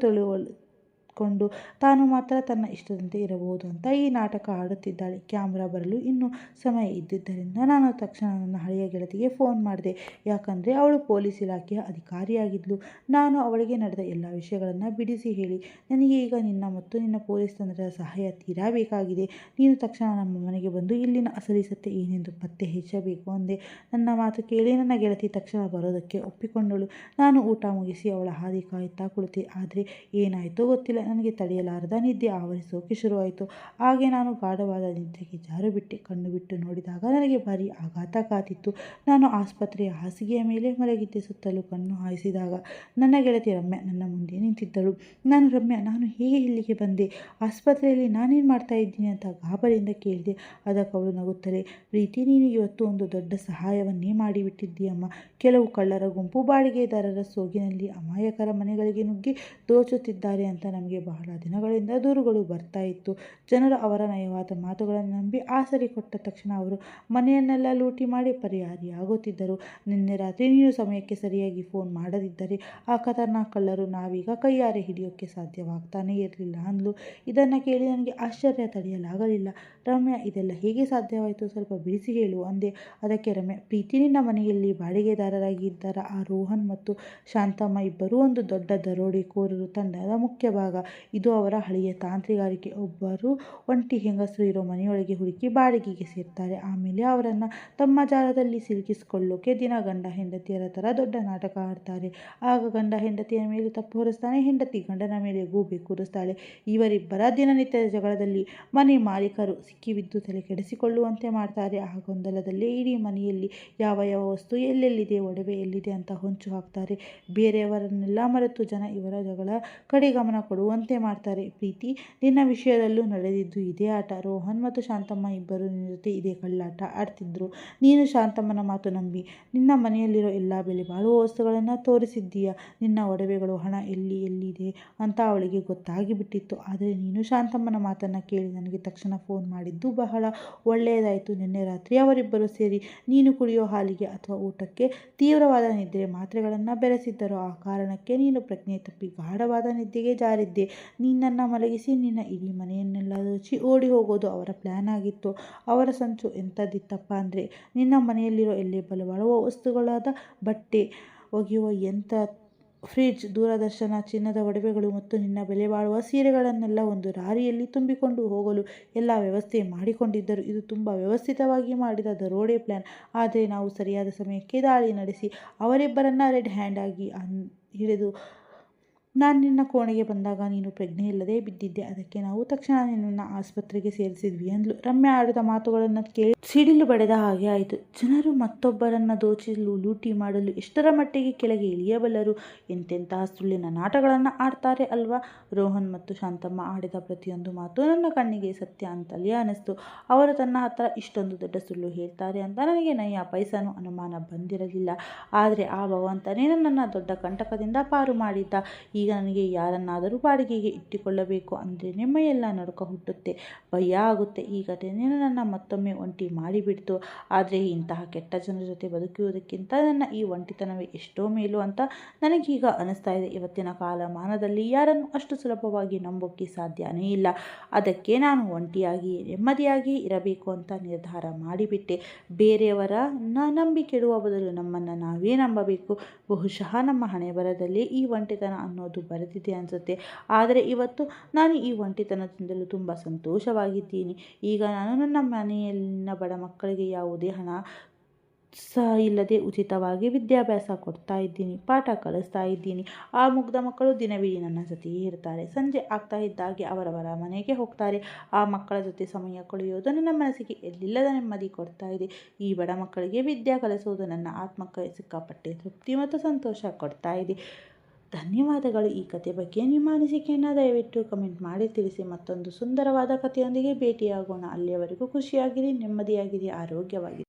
ಕೊಂಡು ತಾನು ಮಾತ್ರ ತನ್ನ ಇಷ್ಟದಂತೆ ಇರಬಹುದು ಅಂತ ಈ ನಾಟಕ ಆಡುತ್ತಿದ್ದಾಳೆ. ಕ್ಯಾಮ್ರಾ ಬರಲು ಇನ್ನೂ ಸಮಯ ಇದ್ದಿದ್ದರಿಂದ ನಾನು ತಕ್ಷಣ ನನ್ನ ಹಳೆಯ ಗೆಳತಿಗೆ ಫೋನ್ ಮಾಡಿದೆ. ಯಾಕಂದರೆ ಅವಳು ಪೊಲೀಸ್ ಇಲಾಖೆಯ ಅಧಿಕಾರಿಯಾಗಿದ್ಲು. ನಾನು ಅವಳಿಗೆ ನಡೆದ ಎಲ್ಲ ವಿಷಯಗಳನ್ನು ಬಿಡಿಸಿ ಹೇಳಿ, ನನಗೆ ಈಗ ನಿನ್ನ ಮತ್ತು ನಿನ್ನ ಪೊಲೀಸ್ ತಂಡದ ಸಹಾಯ ತೀರಾ ಬೇಕಾಗಿದೆ. ನೀನು ತಕ್ಷಣ ನಮ್ಮ ಮನೆಗೆ ಬಂದು ಇಲ್ಲಿನ ಅಸಲಿ ಸತ್ಯ ಏನೆಂದು ಪತ್ತೆ ಹಚ್ಚಬೇಕು ಅಂದೆ. ನನ್ನ ಮಾತು ಕೇಳಿ ನನ್ನ ಗೆಳತಿ ತಕ್ಷಣ ಬರೋದಕ್ಕೆ ಒಪ್ಪಿಕೊಂಡಳು. ನಾನು ಊಟ ಮುಗಿಸಿ ಅವಳ ಹಾದಿ ಕಾಯುತ್ತಾ ಕುಳಿತೆ. ಆದರೆ ಏನಾಯಿತೋ ಗೊತ್ತಿಲ್ಲ, ನನಗೆ ತಡೆಯಲಾರದ ನಿದ್ದೆ ಆವರಿಸೋಕೆ ಶುರುವಾಯಿತು. ಹಾಗೆ ನಾನು ಗಾಢವಾದ ನಿದ್ರೆಗೆ ಜಾರು ಬಿಟ್ಟೆ. ಕಣ್ಣು ಬಿಟ್ಟು ನೋಡಿದಾಗ ನನಗೆ ಭಾರಿ ಆಘಾತ ಕಾತಿತ್ತು. ನಾನು ಆಸ್ಪತ್ರೆಯ ಹಾಸಿಗೆಯ ಮೇಲೆ ಮಲಗಿದ್ದೆ. ಸುತ್ತಲೂ ಕಣ್ಣು ಹಾಯಿಸಿದಾಗ ನನ್ನ ಗೆಳತಿ ರಮ್ಯಾ ನನ್ನ ಮುಂದೆ ನಿಂತಿದ್ದಳು. ನಾನು ರಮ್ಯಾ, ನಾನು ಹೇಗೆ ಇಲ್ಲಿಗೆ ಬಂದೆ, ಆಸ್ಪತ್ರೆಯಲ್ಲಿ ನಾನೇನು ಮಾಡ್ತಾ ಇದ್ದೀನಿ ಅಂತ ಗಾಬರಿಯಿಂದ ಕೇಳಿದೆ. ಅದಕ್ಕೆ ಅವಳು ನಗುತ್ತಲೇ, ಪ್ರೀತಿ, ನೀನು ಇವತ್ತು ಒಂದು ದೊಡ್ಡ ಸಹಾಯವನ್ನೇ ಮಾಡಿಬಿಟ್ಟಿದ್ದೀಯಮ್ಮ. ಕೆಲವು ಕಳ್ಳರ ಗುಂಪು ಬಾಡಿಗೆದಾರರ ಸೋಗಿನಲ್ಲಿ ಅಮಾಯಕರ ಮನೆಗಳಿಗೆ ನುಗ್ಗಿ ದೋಚುತ್ತಿದ್ದಾರೆ ಅಂತ ನಮಗೆ ಬಹಳ ದಿನಗಳಿಂದ ದೂರುಗಳು ಬರ್ತಾ ಇತ್ತು. ಜನರು ಅವರ ನಯವಾದ ಮಾತುಗಳನ್ನು ನಂಬಿ ಆಸರೆ ಕೊಟ್ಟ ತಕ್ಷಣ ಅವರು ಮನೆಯನ್ನೆಲ್ಲ ಲೂಟಿ ಮಾಡಿ ಪರಾರಿಯಾಗುತ್ತಿದ್ದರು. ನಿನ್ನೆ ರಾತ್ರಿ ನೀನು ಸಮಯಕ್ಕೆ ಸರಿಯಾಗಿ ಫೋನ್ ಮಾಡದಿದ್ದರೆ ಆ ಖತರ್ನಾಕ್ ಕಳ್ಳರು ನಾವೀಗ ಕೈಯಾರೆ ಹಿಡಿಯೋಕ್ಕೆ ಸಾಧ್ಯವಾಗ್ತಾನೇ ಇರಲಿಲ್ಲ ಅಂದ್ಲು. ಇದನ್ನು ಕೇಳಿ ನನಗೆ ಆಶ್ಚರ್ಯ ತಡೆಯಲಾಗಲಿಲ್ಲ. ರಮ್ಯಾ, ಇದೆಲ್ಲ ಹೇಗೆ ಸಾಧ್ಯವಾಯಿತು, ಸ್ವಲ್ಪ ಬಿಡಿಸಿ ಹೇಳು ಅಂದೆ. ಅದಕ್ಕೆ ರಮ್ಯಾ, ಪ್ರೀತಿ, ನಿನ್ನ ಮನೆಯಲ್ಲಿ ಬಾಡಿಗೆದಾರರಾಗಿ ಇದ್ದಾರ ಆ ರೋಹನ್ ಮತ್ತು ಶಾಂತಮ್ಮ ಇಬ್ಬರು ಒಂದು ದೊಡ್ಡ ದರೋಡೆಕೋರರು ತಂಡದ ಮುಖ್ಯ ಭಾಗ. ಇದು ಅವರ ಹಳೆಯ ತಾಂತ್ರಿಗಾರಿಕೆ. ಒಬ್ಬರು ಒಂಟಿ ಹೆಂಗಸರು ಇರೋ ಮನೆಯೊಳಗೆ ಹುಡುಕಿ ಬಾಡಿಗೆಗೆ ಸೇರ್ತಾರೆ. ಆಮೇಲೆ ಅವರನ್ನು ತಮ್ಮ ಜಾಲದಲ್ಲಿ ಸಿಲುಕಿಸಿಕೊಳ್ಳೋಕೆ ದಿನ ಗಂಡ ಹೆಂಡತಿಯರ ಥರ ದೊಡ್ಡ ನಾಟಕ ಆಡ್ತಾರೆ. ಆಗ ಗಂಡ ಹೆಂಡತಿಯ ಮೇಲೆ ತಪ್ಪು ಹೊರಿಸ್ತಾನೆ, ಹೆಂಡತಿ ಗಂಡನ ಮೇಲೆ ಗೂಬೆ ಕೂರಿಸ್ತಾಳೆ. ಇವರಿಬ್ಬರ ದಿನನಿತ್ಯದ ಜಗಳದಲ್ಲಿ ಮನೆ ಮಾಲೀಕರು ಸಿಕ್ಕಿಬಿದ್ದು ತಲೆ ಕೆಡಿಸಿಕೊಳ್ಳುವಂತೆ ಮಾಡ್ತಾರೆ. ಆ ಗೊಂದಲದಲ್ಲೇ ಇಡೀ ಮನೆಯಲ್ಲಿ ಯಾವ ಯಾವ ವಸ್ತು ಎಲ್ಲೆಲ್ಲಿದೆ, ಒಡವೆ ಎಲ್ಲಿದೆ ಅಂತ ಹೊಂಚು ಹಾಕ್ತಾರೆ. ಬೇರೆಯವರನ್ನೆಲ್ಲ ಮರೆತು ಜನ ಇವರ ಜಗಳ ಕಡೆ ಗಮನ ಕೊಡುವಂತೆ ಮಾಡ್ತಾರೆ. ಪ್ರೀತಿ, ನಿನ್ನ ವಿಷಯದಲ್ಲೂ ನಡೆದಿದ್ದು ಇದೇ ಆಟ. ರೋಹನ್ ಮತ್ತು ಶಾಂತಮ್ಮ ಇಬ್ಬರು ನಿನ್ನ ಜೊತೆ ಇದೇ ಕಳ್ಳಾಟ ಆಡ್ತಿದ್ರು. ನೀನು ಶಾಂತಮ್ಮನ ಮಾತು ನಂಬಿ ನಿನ್ನ ಮನೆಯಲ್ಲಿರೋ ಎಲ್ಲ ಬೆಲೆ ಬಾಳುವ ವಸ್ತುಗಳನ್ನು ತೋರಿಸಿದ್ದೀಯ. ನಿನ್ನ ಒಡವೆಗಳು, ಹಣ ಎಲ್ಲಿದೆ ಅಂತ ಅವಳಿಗೆ ಗೊತ್ತಾಗಿಬಿಟ್ಟಿತ್ತು. ಆದರೆ ನೀನು ಶಾಂತಮ್ಮನ ಮಾತನ್ನು ಕೇಳಿ ನನಗೆ ತಕ್ಷಣ ಫೋನ್ ಮಾಡಿದ್ದು ಬಹಳ ಒಳ್ಳೆಯದಾಯಿತು. ನಿನ್ನೆ ರಾತ್ರಿ ಅವರಿಬ್ಬರು ಸೇರಿ ನೀನು ಕುಡಿಯೋ ಹಾಲಿಗೆ ಅಥವಾ ಊಟಕ್ಕೆ ತೀವ್ರವಾದ ನಿದ್ರೆ ಮಾತ್ರೆಗಳನ್ನು ಬೆರೆಸಿದ್ದರು. ಆ ಕಾರಣಕ್ಕೆ ನೀನು ಪ್ರಜ್ಞೆ ತಪ್ಪಿ ಗಾಢವಾದ ನಿದ್ದೆಗೆ ಜಾರಿದ್ದೆ. ನಿನ್ನನ್ನು ಮಲಗಿಸಿ ನಿನ್ನ ಇಡೀ ಮನೆಯನ್ನೆಲ್ಲ ದೋಚಿ ಓಡಿ ಹೋಗೋದು ಅವರ ಪ್ಲ್ಯಾನ್ ಆಗಿತ್ತು. ಅವರ ಸಂಚು ಎಂಥದ್ದಿತ್ತಪ್ಪ ಅಂದರೆ, ನಿನ್ನ ಮನೆಯಲ್ಲಿರೋ ಎಲ್ಲೇ ಬಲಬಾಳುವ ವಸ್ತುಗಳಾದ ಬಟ್ಟೆ ಒಗೆಯುವ ಯಂತ್ರ, ಫ್ರಿಡ್ಜ್, ದೂರದರ್ಶನ, ಚಿನ್ನದ ಒಡವೆಗಳು ಮತ್ತು ನಿನ್ನ ಬೆಲೆಬಾಳುವ ಸೀರೆಗಳನ್ನೆಲ್ಲ ಒಂದು ಲಾರಿಯಲ್ಲಿ ತುಂಬಿಕೊಂಡು ಹೋಗಲು ಎಲ್ಲ ವ್ಯವಸ್ಥೆ ಮಾಡಿಕೊಂಡಿದ್ದರು. ಇದು ತುಂಬ ವ್ಯವಸ್ಥಿತವಾಗಿ ಮಾಡಿದ ದರೋಡೆ ಪ್ಲಾನ್. ಆದರೆ ನಾವು ಸರಿಯಾದ ಸಮಯಕ್ಕೆ ದಾಳಿ ನಡೆಸಿ ಅವರಿಬ್ಬರನ್ನ ರೆಡ್ ಹ್ಯಾಂಡ್ ಆಗಿ ಹಿಡಿದು ನಾನು ನಿನ್ನ ಕೋಣೆಗೆ ಬಂದಾಗ ನೀನು ಪ್ರಜ್ಞೆಯಿಲ್ಲದೆ ಬಿದ್ದಿದ್ದೆ. ಅದಕ್ಕೆ ನಾವು ತಕ್ಷಣ ನಿನ್ನನ್ನು ಆಸ್ಪತ್ರೆಗೆ ಸೇರಿಸಿದ್ವಿ ಅಂದ್ಲು. ರಮ್ಯಾ ಆಡಿದ ಮಾತುಗಳನ್ನು ಕೇಳಿ ಸಿಡಿಲು ಬಡೆದ ಹಾಗೆ ಆಯಿತು. ಜನರು ಮತ್ತೊಬ್ಬರನ್ನ ದೋಚಲು, ಲೂಟಿ ಮಾಡಲು ಎಷ್ಟರ ಮಟ್ಟಿಗೆ ಕೆಳಗೆ ಇಳಿಯಬಲ್ಲರು, ಎಂತೆಂತಹ ಸುಳ್ಳಿನ ನಾಟಗಳನ್ನು ಆಡ್ತಾರೆ ಅಲ್ವಾ. ರೋಹನ್ ಮತ್ತು ಶಾಂತಮ್ಮ ಆಡಿದ ಪ್ರತಿಯೊಂದು ಮಾತು ನನ್ನ ಕಣ್ಣಿಗೆ ಸತ್ಯ ಅಂತಲೇ ಅನ್ನಿಸ್ತು. ಅವರು ತನ್ನ ಹತ್ರ ಇಷ್ಟೊಂದು ದೊಡ್ಡ ಸುಳ್ಳು ಹೇಳ್ತಾರೆ ಅಂತ ನನಗೆ ನಯ್ಯ ಪೈಸನೂ ಅನುಮಾನ ಬಂದಿರಲಿಲ್ಲ. ಆದರೆ ಆ ಭಗವಂತನೇ ನನ್ನನ್ನು ದೊಡ್ಡ ಕಂಟಕದಿಂದ ಪಾರು ಮಾಡಿದ್ದ. ಈಗ ನನಗೆ ಯಾರನ್ನಾದರೂ ಬಾಡಿಗೆಗೆ ಇಟ್ಟುಕೊಳ್ಳಬೇಕು ಅಂದರೆ ಮೈಯೆಲ್ಲ ನಡುಕ ಹುಟ್ಟುತ್ತೆ, ಭಯ ಆಗುತ್ತೆ. ಈ ಘಟನೆ ನನ್ನನ್ನು ಮತ್ತೊಮ್ಮೆ ಒಂಟಿ ಮಾಡಿಬಿಡ್ತು. ಆದರೆ ಇಂತಹ ಕೆಟ್ಟ ಜನರ ಜೊತೆ ಬದುಕುವುದಕ್ಕಿಂತ ನನ್ನ ಈ ಒಂಟಿತನವೇ ಎಷ್ಟೋ ಮೇಲು ಅಂತ ನನಗೀಗ ಅನಿಸ್ತಾ ಇದೆ. ಇವತ್ತಿನ ಕಾಲಮಾನದಲ್ಲಿ ಯಾರನ್ನು ಅಷ್ಟು ಸುಲಭವಾಗಿ ನಂಬೋಕ್ಕೆ ಸಾಧ್ಯನೇ ಇಲ್ಲ. ಅದಕ್ಕೆ ನಾನು ಒಂಟಿಯಾಗಿ ನೆಮ್ಮದಿಯಾಗಿ ಇರಬೇಕು ಅಂತ ನಿರ್ಧಾರ ಮಾಡಿಬಿಟ್ಟೆ. ಬೇರೆಯವರನ್ನ ನಂಬಿ ಕೆಡುವ ಬದಲು ನಮ್ಮನ್ನು ನಾವೇ ನಂಬಬೇಕು. ಬಹುಶಃ ನಮ್ಮ ಹಣೆಬರಹದಲ್ಲೇ ಈ ಒಂಟಿತನ ಅನ್ನೋದು ಬರೆದಿದೆ ಅನಿಸುತ್ತೆ. ಆದರೆ ಇವತ್ತು ನಾನು ಈ ಒಂಟಿತನದಿಂದಲೂ ತುಂಬ ಸಂತೋಷವಾಗಿದ್ದೀನಿ. ಈಗ ನಾನು ನನ್ನ ಮನೆಯಲ್ಲಿನ ಬಡ ಮಕ್ಕಳಿಗೆ ಯಾವುದೇ ಹಣ ಇಲ್ಲದೆ ಉಚಿತವಾಗಿ ವಿದ್ಯಾಭ್ಯಾಸ ಕೊಡ್ತಾ ಇದ್ದೀನಿ, ಪಾಠ ಕಲಿಸ್ತಾ ಇದ್ದೀನಿ. ಆ ಮುಗ್ಧ ಮಕ್ಕಳು ದಿನವಿಡೀ ನನ್ನ ಜೊತೆಯೇ ಇರ್ತಾರೆ. ಸಂಜೆ ಆಗ್ತಾ ಇದ್ದಾಗೆ ಅವರವರ ಮನೆಗೆ ಹೋಗ್ತಾರೆ. ಆ ಮಕ್ಕಳ ಜೊತೆ ಸಮಯ ಕಳೆಯೋದು ನನ್ನ ಮನಸ್ಸಿಗೆ ಎಲ್ಲಿಲ್ಲದ ನೆಮ್ಮದಿ ಕೊಡ್ತಾ ಇದೆ. ಈ ಬಡ ಮಕ್ಕಳಿಗೆ ವಿದ್ಯೆ ಕಲಿಸೋದು ನನ್ನ ಆತ್ಮಕ್ಕೆ ಸಿಕ್ಕಾಪಟ್ಟೆ ತೃಪ್ತಿ ಮತ್ತು ಸಂತೋಷ ಕೊಡ್ತಾ ಇದೆ. ಧನ್ಯವಾದಗಳು. ಈ ಕತೆ ಬಗ್ಗೆ ನಿಮ್ಮ ಅನಿಸಿಕೆಯನ್ನು ದಯವಿಟ್ಟು ಕಮೆಂಟ್ ಮಾಡಿ ತಿಳಿಸಿ. ಮತ್ತೊಂದು ಸುಂದರವಾದ ಕಥೆಯೊಂದಿಗೆ ಭೇಟಿಯಾಗೋಣ. ಅಲ್ಲಿಯವರೆಗೂ ಖುಷಿಯಾಗಿರಿ, ನೆಮ್ಮದಿಯಾಗಿರಿ, ಆರೋಗ್ಯವಾಗಿರಿ.